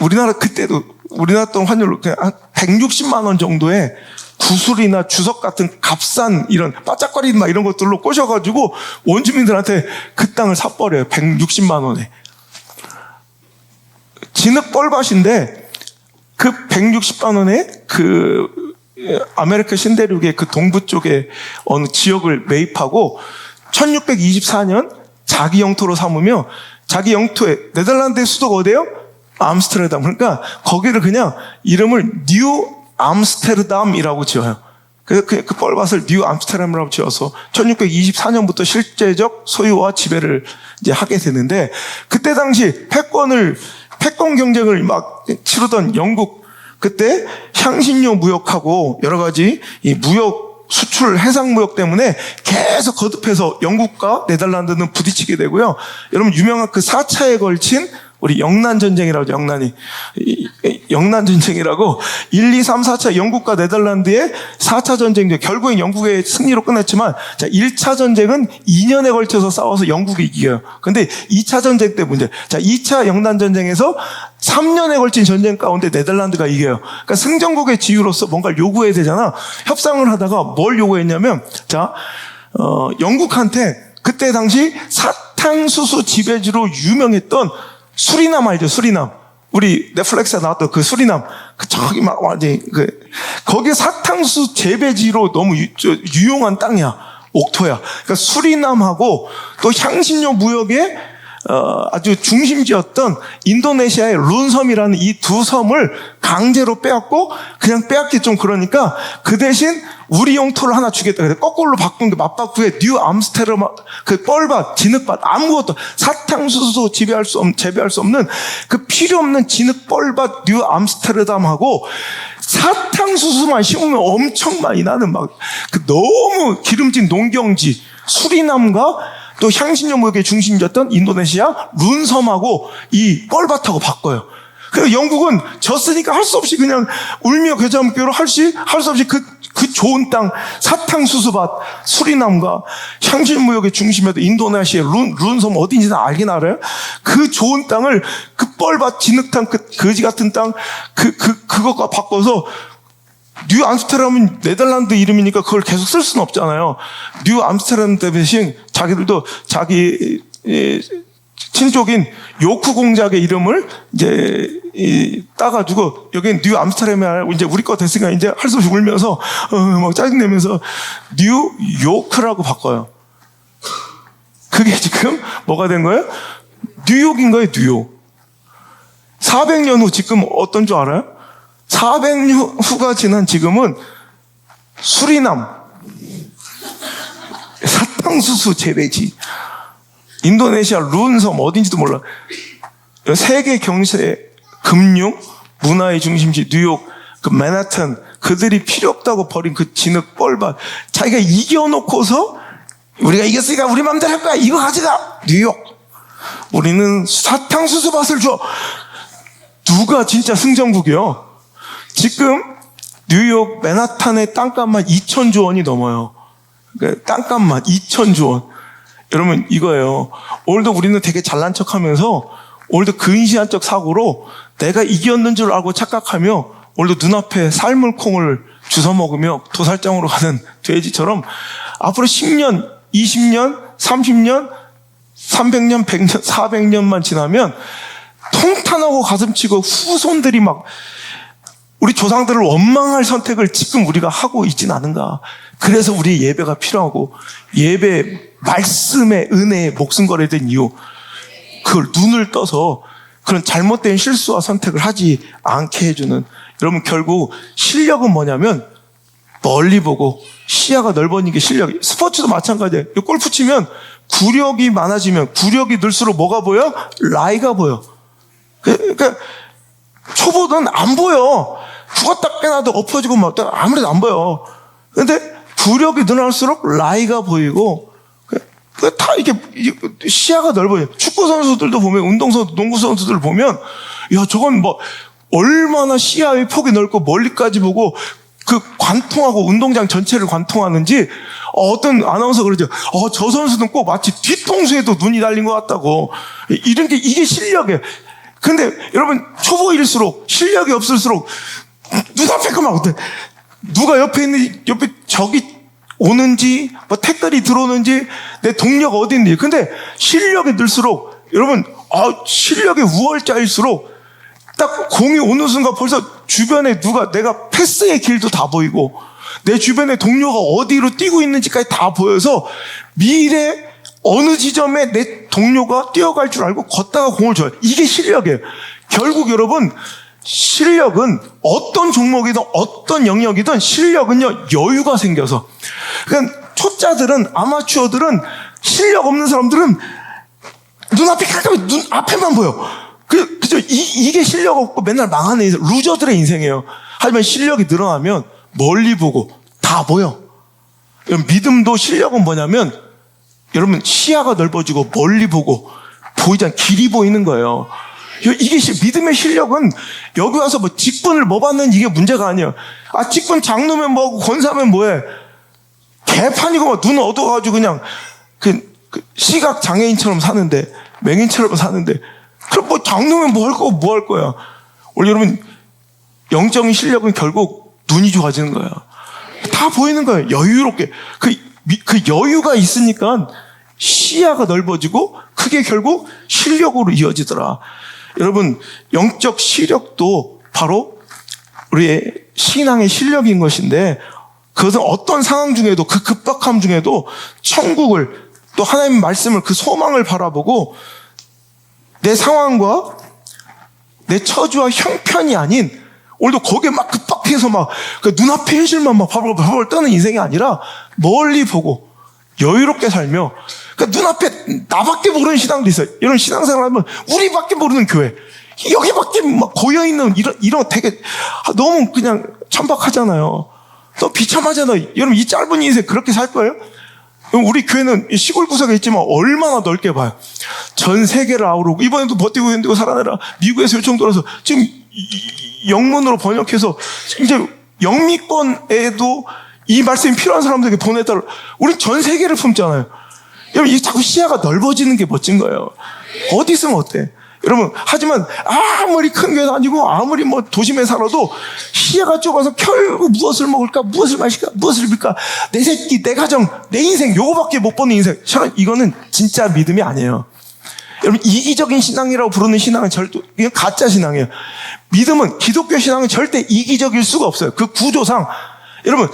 우리나라 그때도 우리나라 돈 환율로 그냥 한 160만 원 정도의 구슬이나 주석 같은 값싼 이런 바짝거리는 막 이런 것들로 꼬셔가지고 원주민들한테 그 땅을 사버려요. 160만 원에. 진흙 뻘밭인데 그 160만 원에 그 아메리카 신대륙의 그 동부 쪽에 어느 지역을 매입하고 1624년 자기 영토로 삼으며, 자기 영토에, 네덜란드의 수도가 어디예요? 암스테르담. 그러니까 거기를 그냥 이름을 뉴 암스테르담이라고 지어요. 그래서 그 뻘밭을 뉴 암스테르담이라고 지어서 1624년부터 실제적 소유와 지배를 이제 하게 되는데, 그때 당시 패권 경쟁을 막 치르던 영국, 그때 향신료 무역하고 여러 가지 이 무역 수출 해상 무역 때문에 계속 거듭해서 영국과 네덜란드는 부딪히게 되고요. 여러분 유명한 그 4차에 걸친 우리 영난전쟁이라고 하죠. 영난전쟁이라고 1, 2, 3, 4차 영국과 네덜란드의 4차 전쟁, 결국엔 영국의 승리로 끝났지만, 자, 1차 전쟁은 2년에 걸쳐서 싸워서 영국이 이겨요. 근데 2차 전쟁 때 문제. 자, 2차 영난전쟁에서 3년에 걸친 전쟁 가운데 네덜란드가 이겨요. 그러니까 승전국의 지위로서 뭔가를 요구해야 되잖아. 협상을 하다가 뭘 요구했냐면, 자, 영국한테 그때 당시 사탕수수 지배지로 유명했던 수리남 알죠? 수리남. 우리 넷플릭스에 나왔던 그 수리남. 저기 막 완전히 거기 사탕수수 재배지로 너무 유용한 땅이야. 옥토야. 그러니까 수리남하고 또 향신료 무역에 아주 중심지였던 인도네시아의 룬섬이라는 이 두 섬을 강제로 빼앗고, 그냥 빼앗기 좀 그러니까 그 대신 우리 영토를 하나 주겠다. 그래서 거꾸로 바꾼 게 맞바꾸에 뉴 암스테르담, 그 뻘밭, 진흙밭, 아무것도 사탕수수 재배할 수 없는 그 필요 없는 진흙 뻘밭 뉴 암스테르담하고 사탕수수만 심으면 엄청 많이 나는 막 그 너무 기름진 농경지 수리남과 또 향신료 무역의 중심지였던 인도네시아 룬섬하고 이 뻘밭하고 바꿔요. 그래서 영국은 졌으니까 할 수 없이 그냥 울며 겨자 먹기로 할 수 없이 그 좋은 땅, 사탕수수밭, 수리남과 향신료 무역의 중심이었던 인도네시아 룬섬 어딘지 다 알긴 알아요. 그 좋은 땅을 그 뻘밭, 진흙탕, 그 거지 같은 땅, 그것과 바꿔서 뉴 암스테르담은 네덜란드 이름이니까 그걸 계속 쓸 수는 없잖아요. 뉴 암스테르담 대신 자기들도 자기 친족인 요크 공작의 이름을 이제 따가지고 여기는 뉴 암스테르담이 아니라 이제 우리 거 됐으니까 이제 할 수 없이 울면서 막 짜증내면서 뉴 요크라고 바꿔요. 그게 지금 뭐가 된 거예요? 뉴욕인가요, 뉴욕? 400년 후 지금 어떤 줄 알아요? 400년 후가 지난 지금은 수리남, 사탕수수 재배지, 인도네시아 룬섬 어딘지도 몰라. 세계 경제, 금융, 문화의 중심지 뉴욕, 그 맨하튼, 그들이 필요 없다고 버린 그 진흙 뻘밭, 자기가 이겨놓고서 우리가 이겼으니까 우리 맘대로 할 거야, 이거 가져가. 뉴욕, 우리는 사탕수수 밭을 줘. 누가 진짜 승전국이요? 지금 뉴욕 맨하탄의 땅값만 2,000조 원이 넘어요. 그러니까 땅값만 2,000조 원. 여러분, 이거예요. 오늘도 우리는 되게 잘난 척하면서 오늘도 근시안적 사고로 내가 이겼는 줄 알고 착각하며 오늘도 눈앞에 삶을 콩을 주워 먹으며 도살장으로 가는 돼지처럼 앞으로 10년, 20년, 30년, 300년, 100년, 400년만 지나면 통탄하고 가슴치고 후손들이 막 우리 조상들을 원망할 선택을 지금 우리가 하고 있진 않은가. 그래서 우리 예배가 필요하고 예배 말씀의 은혜에 목숨 걸어야 된 이유, 그걸 눈을 떠서 그런 잘못된 실수와 선택을 하지 않게 해주는, 여러분 결국 실력은 뭐냐면 멀리 보고 시야가 넓어지는 게 실력이에요. 스포츠도 마찬가지예요. 골프 치면 구력이 많아지면 구력이 늘수록 뭐가 보여? 라이가 보여. 그러니까 초보는 안 보여. 죽었다 깨나도 엎어지고 막 아무래도 안 보여. 근데 구력이 늘어날수록 라이가 보이고 다 이게 시야가 넓어요. 축구 선수들도 보면, 운동선수, 농구 선수들 보면, 야, 저건 뭐 얼마나 시야의 폭이 넓고 멀리까지 보고 그 관통하고 운동장 전체를 관통하는지. 어떤 아나운서 그러죠. 저 선수는 꼭 마치 뒤통수에도 눈이 달린 것 같다고. 이런 게, 이게 실력이에요. 근데 여러분, 초보일수록 실력이 없을수록 눈앞에 그만 어때? 누가 옆에 있는지, 옆에 적이 오는지, 뭐 태클이 들어오는지, 내 동료가 어디 있는지. 근데 실력이 늘수록, 여러분, 실력이 우월자일수록 딱 공이 오는 순간 벌써 주변에 누가, 내가 패스의 길도 다 보이고 내 주변에 동료가 어디로 뛰고 있는지까지 다 보여서 미래 어느 지점에 내 동료가 뛰어갈 줄 알고 걷다가 공을 줘요. 이게 실력이에요. 결국 여러분, 실력은 어떤 종목이든 어떤 영역이든 실력은요, 여유가 생겨서. 그러니까 초짜들은, 아마추어들은, 실력 없는 사람들은 눈앞이 깜깜해. 눈 앞에만 보여. 그죠? 이게 실력 없고 맨날 망하는 인생, 루저들의 인생이에요. 하지만 실력이 늘어나면 멀리 보고 다 보여. 믿음도 실력은 뭐냐면, 여러분, 시야가 넓어지고 멀리 보고 보이지 않는 길이 보이는 거예요. 이게 믿음의 실력은 여기 와서 뭐 직분을 뭐 받는 이게 문제가 아니에요. 직분 장로면 뭐하고 권사면 뭐해. 개판이고 막 눈 어두워가지고 그냥 그 시각 장애인처럼 사는데, 맹인처럼 사는데, 그럼 뭐 장로면 뭐 할 거고 뭐 할 거야. 원래 여러분, 영적인 실력은 결국 눈이 좋아지는 거야. 다 보이는 거예요. 여유롭게. 그 여유가 있으니까 시야가 넓어지고 그게 결국 실력으로 이어지더라. 여러분, 영적 시력도 바로 우리의 신앙의 실력인 것인데, 그것은 어떤 상황 중에도, 그 급박함 중에도 천국을, 또 하나님의 말씀을, 그 소망을 바라보고 내 상황과 내 처지와 형편이 아닌, 오늘도 거기에 막 급박해서 막 그 눈앞의 현실만 막 바글바글 떠는 인생이 아니라 멀리 보고 여유롭게 살며, 그러니까 눈앞에 나밖에 모르는 신앙도 있어요. 이런 신앙생활 하면 우리밖에 모르는 교회, 여기밖에 막 고여있는 이런 되게 너무 그냥 천박하잖아요. 또 비참하잖아요. 여러분, 이 짧은 인생 그렇게 살 거예요? 우리 교회는 시골 구석에 있지만 얼마나 넓게 봐요. 전 세계를 아우르고, 이번에도 버티고 견디고 살아내라, 미국에서 요청 들어서 지금 영문으로 번역해서 이제 영미권에도 이 말씀이 필요한 사람들에게 보내달라. 우린 전 세계를 품잖아요. 여러분, 이게 자꾸 시야가 넓어지는 게 멋진 거예요. 어디 있으면 어때? 여러분, 하지만 아무리 큰 교회 다니고 아무리 뭐 도심에 살아도 시야가 좁아서 결국 무엇을 먹을까, 무엇을 마실까, 무엇을 입을까, 내 새끼, 내 가정, 내 인생, 요거밖에 못 보는 인생. 이거는 진짜 믿음이 아니에요. 여러분, 이기적인 신앙이라고 부르는 신앙은 절대, 이건 가짜 신앙이에요. 믿음은, 기독교 신앙은 절대 이기적일 수가 없어요. 그 구조상, 여러분,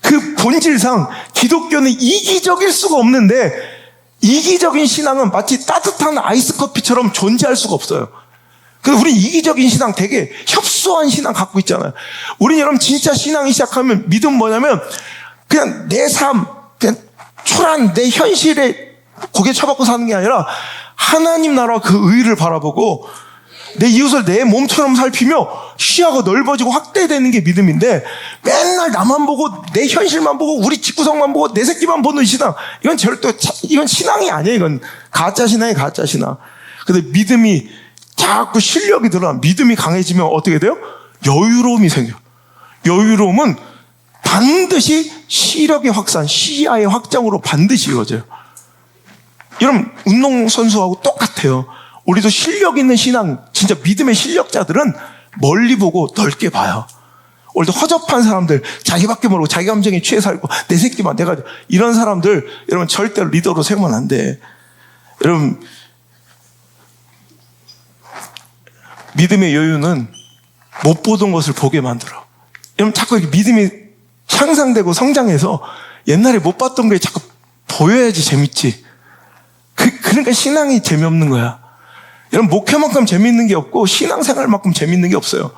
그 본질상 기독교는 이기적일 수가 없는데, 이기적인 신앙은 마치 따뜻한 아이스 커피처럼 존재할 수가 없어요. 근데 우리 이기적인 신앙, 되게 협소한 신앙 갖고 있잖아요. 우리 여러분 진짜 신앙이 시작하면 믿음 뭐냐면 그냥 내 삶, 그냥 초라한 내 현실에 고개 쳐박고 사는 게 아니라 하나님 나라와 그 의를 바라보고 내 이웃을 내 몸처럼 살피며 시야가 넓어지고 확대되는 게 믿음인데, 맨날 나만 보고 내 현실만 보고 우리 집구석만 보고 내 새끼만 보는 신앙, 이건 절대, 이건 신앙이 아니에요. 이건 가짜 신앙이에요, 가짜 신앙. 근데 믿음이 자꾸 실력이 드러나, 믿음이 강해지면 어떻게 돼요? 여유로움이 생겨. 여유로움은 반드시 시력의 확산, 시야의 확장으로 반드시 이루어져요. 여러분, 운동선수하고 똑같아요. 우리도 실력 있는 신앙, 진짜 믿음의 실력자들은 멀리 보고 넓게 봐요. 오늘도 허접한 사람들, 자기밖에 모르고 자기 감정에 취해 살고 내 새끼만 내가, 이런 사람들 여러분 절대로 리더로 세우면 안 돼. 여러분, 믿음의 여유는 못 보던 것을 보게 만들어. 여러분, 자꾸 이렇게 믿음이 향상되고 성장해서 옛날에 못 봤던 게 자꾸 보여야지 재밌지. 그러니까 신앙이 재미없는 거야. 여러분, 목회만큼 재미있는 게 없고 신앙생활만큼 재미있는 게 없어요.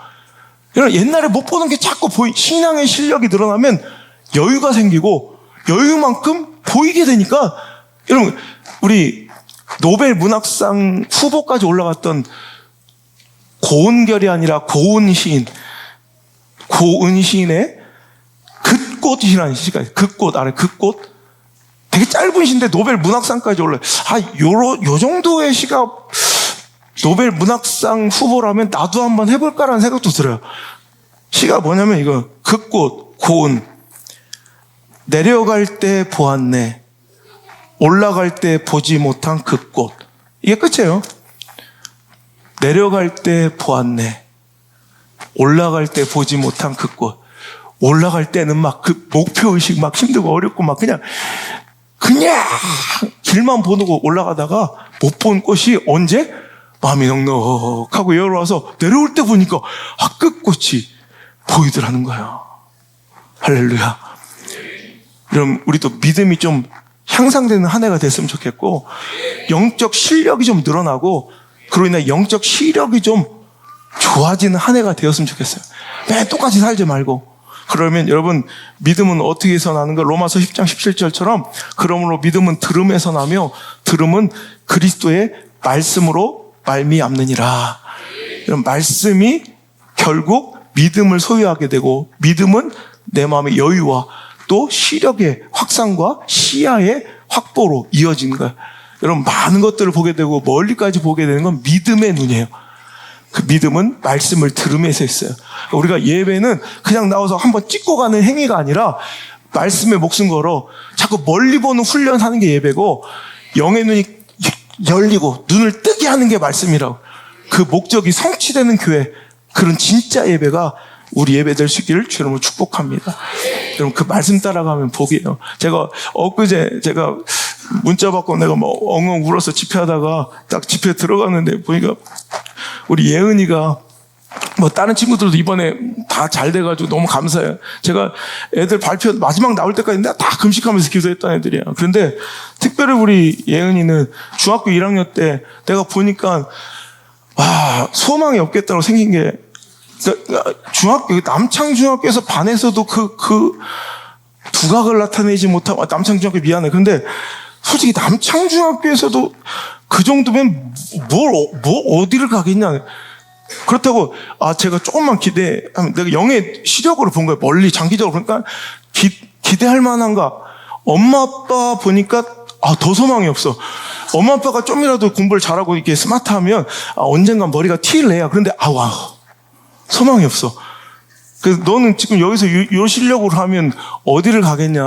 여러분, 옛날에 못 보는 게 자꾸 신앙의 실력이 늘어나면 여유가 생기고 여유만큼 보이게 되니까, 여러분, 우리 노벨 문학상 후보까지 올라갔던 고은결이 아니라 고은 시인, 고은 시인의 긋꽃이라는 시가 있어요. 긋꽃, 알아요? 긋꽃? 되게 짧은 시인데 노벨 문학상까지 올라요. 요 정도의 시가 노벨 문학상 후보라면 나도 한번 해볼까라는 생각도 들어요. 시가 뭐냐면 이거, 긋꽃, 고은. 내려갈 때 보았네, 올라갈 때 보지 못한 긋꽃. 이게 끝이에요. 내려갈 때 보았네, 올라갈 때 보지 못한 긋꽃. 올라갈 때는 막 그 목표의식 막 힘들고 어렵고 막 그냥 길만 보고 올라가다가 못 본 꽃이 언제? 마음이 넉넉하고 여유로워서 내려올 때 보니까 끝꽃이 보이더라는 거야. 할렐루야. 그럼 우리도 믿음이 좀 향상되는 한 해가 됐으면 좋겠고, 영적 실력이 좀 늘어나고, 그로 인해 영적 시력이 좀 좋아지는 한 해가 되었으면 좋겠어요. 매일 똑같이 살지 말고. 그러면 여러분, 믿음은 어떻게 해서 나는가? 로마서 10장 17절처럼, 그러므로 믿음은 들음에서 나며 들음은 그리스도의 말씀으로 말미암느니라. 이런 말씀이 결국 믿음을 소유하게 되고, 믿음은 내 마음의 여유와 또 시력의 확산과 시야의 확보로 이어지는 거예요. 여러분, 많은 것들을 보게 되고 멀리까지 보게 되는 건 믿음의 눈이에요. 그 믿음은 말씀을 들음에서 했어요. 우리가 예배는 그냥 나와서 한번 찍고 가는 행위가 아니라 말씀에 목숨 걸어 자꾸 멀리 보는 훈련하는 게 예배고, 영의 눈이 열리고 눈을 뜨게 하는 게 말씀이라고. 그 목적이 성취되는 교회, 그런 진짜 예배가 우리 예배 될 수 있기를 주님으로 축복합니다. 여러분, 그 말씀 따라가면 복이에요. 제가 엊그제 제가 문자 받고 내가 뭐 엉엉 울어서 집회하다가 딱 집회 들어갔는데 보니까 우리 예은이가 뭐 다른 친구들도 이번에 다 잘 돼가지고 너무 감사해요. 제가 애들 발표 마지막 나올 때까지 내가 다 금식하면서 기도했던 애들이야. 그런데 특별히 우리 예은이는 중학교 1학년 때 내가 보니까 소망이 없겠다고 생긴 게, 남창중학교에서 반에서도 그 두각을 나타내지 못하고, 남창중학교 미안해. 그런데 솔직히 남창중학교에서도 그 정도면 어디를 가겠냐. 그렇다고, 제가 조금만 기대하면, 내가 영의 시력으로 본 거예요. 멀리, 장기적으로. 그러니까, 기대할 만한가. 엄마, 아빠 보니까, 더 소망이 없어. 엄마, 아빠가 좀이라도 공부를 잘하고 이렇게 스마트하면, 언젠간 머리가 티를 내야. 그런데, 소망이 없어. 그래서 너는 지금 여기서 이 실력으로 하면 어디를 가겠냐.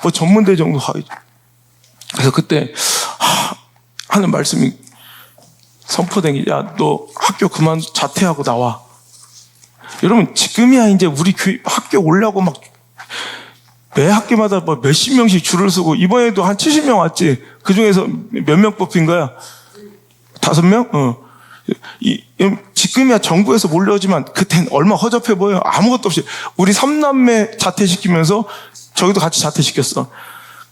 뭐 전문대 정도 가야지. 그래서 그때, 하는 말씀이 선포된 게, 너 학교 그만 자퇴하고 나와. 여러분, 지금이야 이제 우리 학교 오려고 막 매 학기마다 뭐 몇십 명씩 줄을 서고, 이번에도 한 70명 왔지. 그 중에서 몇 명 뽑힌 거야? 5명? 지금이야 정부에서 몰려오지만 그땐 얼마 허접해 보여요. 아무것도 없이 우리 3남매 자퇴시키면서 저기도 같이 자퇴시켰어.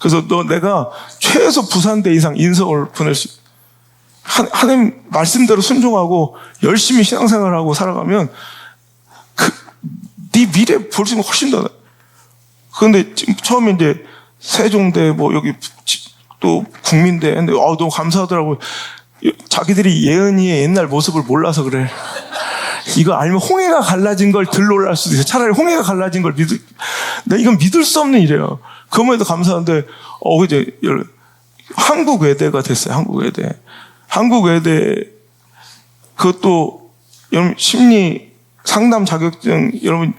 그래서 내가 최소 부산대 이상 인서울 보낼 수, 하나님 말씀대로 순종하고 열심히 신앙생활하고 살아가면 네 미래 볼 수 있는 거 훨씬 더. 그런데 지금 처음에 이제 세종대 뭐 여기 또 국민대 근데 너무 감사하더라고요. 자기들이 예은이의 옛날 모습을 몰라서 그래. 이거 알면 홍해가 갈라진 걸 덜 놀랄 수도 있어요. 차라리 홍해가 갈라진 걸 나 이건 믿을 수 없는 일이에요. 그거에도 감사한데 이제 한국외대가 됐어요. 한국외대 그것도 여러분 심리 상담 자격증 여러분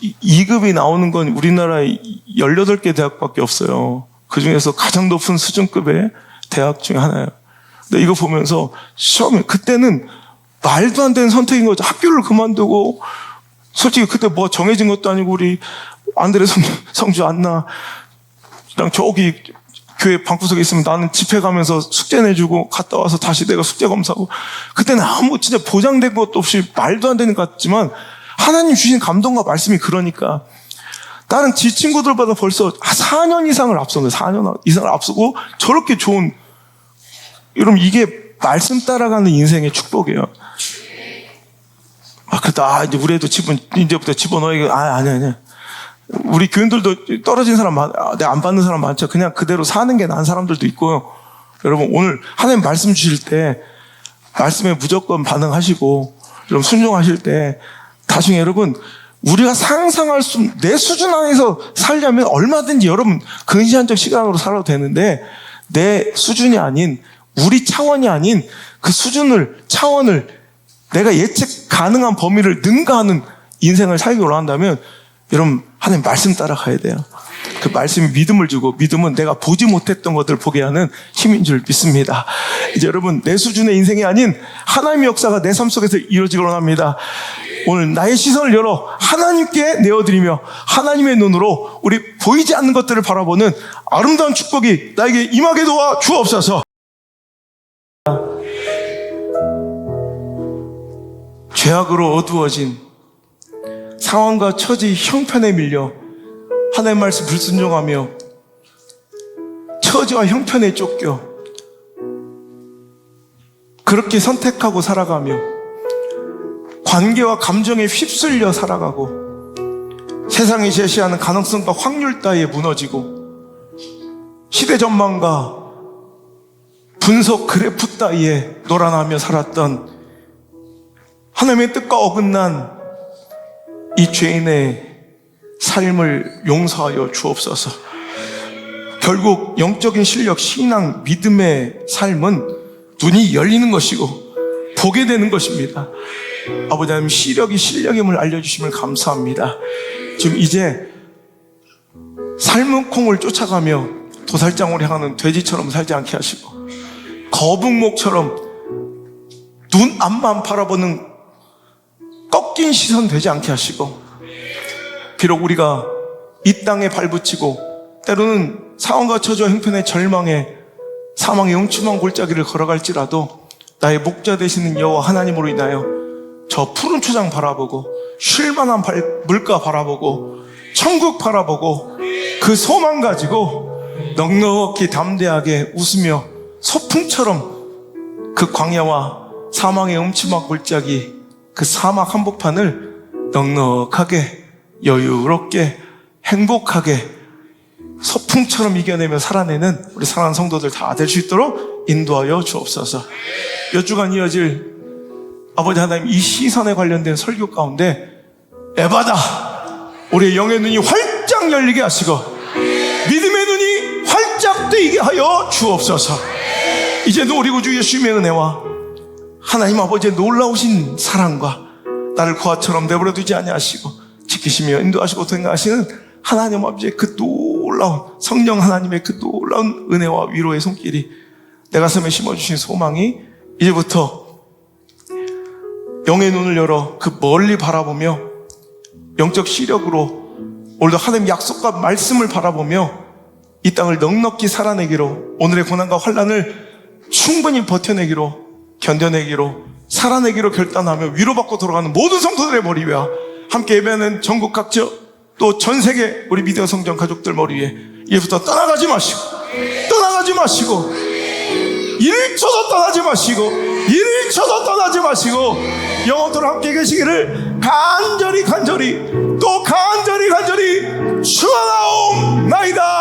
2급이 나오는 건 우리나라에 18개 대학밖에 없어요. 그 중에서 가장 높은 수준급의 대학 중에 하나예요. 근데 이거 보면서 시험에 그때는 말도 안 되는 선택인 거죠. 학교를 그만두고 솔직히 그때 뭐 정해진 것도 아니고 우리 안드레 성주 안나랑 저기 교회 방구석에 있으면 나는 집회 가면서 숙제 내주고 갔다 와서 다시 내가 숙제 검사하고 그때는 아무 진짜 보장된 것도 없이 말도 안 되는 것 같지만 하나님 주신 감동과 말씀이 그러니까 다른 지 친구들보다 벌써 4년 이상을 앞서는 4년 이상을 앞서고 저렇게 좋은 여러분 이게 말씀 따라가는 인생의 축복이에요. 그래도 이제 우리 애도 이제부터 집어넣어야 아니. 우리 교인들도 떨어진 사람 내가 안 받는 사람 많죠. 그냥 그대로 사는 게 나은 사람들도 있고요. 여러분 오늘 하나님 말씀 주실 때 말씀에 무조건 반응하시고 여러분 순종하실 때 나중에 여러분 우리가 상상할 내 수준 안에서 살려면 얼마든지 여러분 근시안적 시간으로 살아도 되는데 내 수준이 아닌 우리 차원이 아닌 그 차원을 내가 예측 가능한 범위를 능가하는 인생을 살기 원한다면 여러분 하나님 말씀 따라가야 돼요. 그 말씀이 믿음을 주고 믿음은 내가 보지 못했던 것들을 보게 하는 힘인 줄 믿습니다. 이제 여러분 내 수준의 인생이 아닌 하나님의 역사가 내 삶 속에서 이루어지기 원합니다. 오늘 나의 시선을 열어 하나님께 내어드리며 하나님의 눈으로 우리 보이지 않는 것들을 바라보는 아름다운 축복이 나에게 임하게 도와 주옵소서. 죄악으로 어두워진 상황과 처지 형편에 밀려 하나님의 말씀 불순종하며 처지와 형편에 쫓겨 그렇게 선택하고 살아가며 관계와 감정에 휩쓸려 살아가고 세상이 제시하는 가능성과 확률 따위에 무너지고 시대 전망과 분석 그래프 따위에 놀아나며 살았던 하나님의 뜻과 어긋난 이 죄인의 삶을 용서하여 주옵소서. 결국 영적인 실력, 신앙, 믿음의 삶은 눈이 열리는 것이고 보게 되는 것입니다. 아버지 하나님 시력이 실력임을 알려주심을 감사합니다. 지금 이제 삶은 콩을 쫓아가며 도살장으로 향하는 돼지처럼 살지 않게 하시고 거북목처럼 눈 앞만 바라보는 꺾인 시선 되지 않게 하시고 비록 우리가 이 땅에 발붙이고 때로는 상황과 처지와 형편의 절망에 사망의 음침한 골짜기를 걸어갈지라도 나의 목자 되시는 여호와 하나님으로 인하여 저 푸른 초장 바라보고 쉴만한 물가 바라보고 천국 바라보고 그 소망 가지고 넉넉히 담대하게 웃으며 소풍처럼 그 광야와 사망의 음침한 골짜기 그 사막 한복판을 넉넉하게 여유롭게 행복하게 소풍처럼 이겨내며 살아내는 우리 사랑하는 성도들 다 될 수 있도록 인도하여 주옵소서. 몇 주간 이어질 아버지 하나님 이 시선에 관련된 설교 가운데 에바다 우리의 영의 눈이 활짝 열리게 하시고 믿음의 눈이 활짝 뜨이게 하여 주옵소서. 이제도 우리 구주 예수님의 은혜와 하나님 아버지의 놀라우신 사랑과 나를 고아처럼 내버려 두지 아니하시고 지키시며 인도하시고 동행하시는 하나님 아버지의 그 놀라운 성령 하나님의 그 놀라운 은혜와 위로의 손길이 내 가슴에 심어주신 소망이 이제부터 영의 눈을 열어 그 멀리 바라보며 영적 시력으로 오늘도 하나님 약속과 말씀을 바라보며 이 땅을 넉넉히 살아내기로 오늘의 고난과 환난을 충분히 버텨내기로 견뎌내기로 살아내기로 결단하며 위로받고 돌아가는 모든 성도들의 머리 위와 함께 예배하는 전국 각지 또 전 세계 우리 믿음의 성전 가족들 머리 위에 이제부터 떠나가지 마시고 1초도 떠나지 마시고 1초도 떠나지 마시고 영원토록 함께 계시기를 간절히 또 간절히 축원하옵나이다.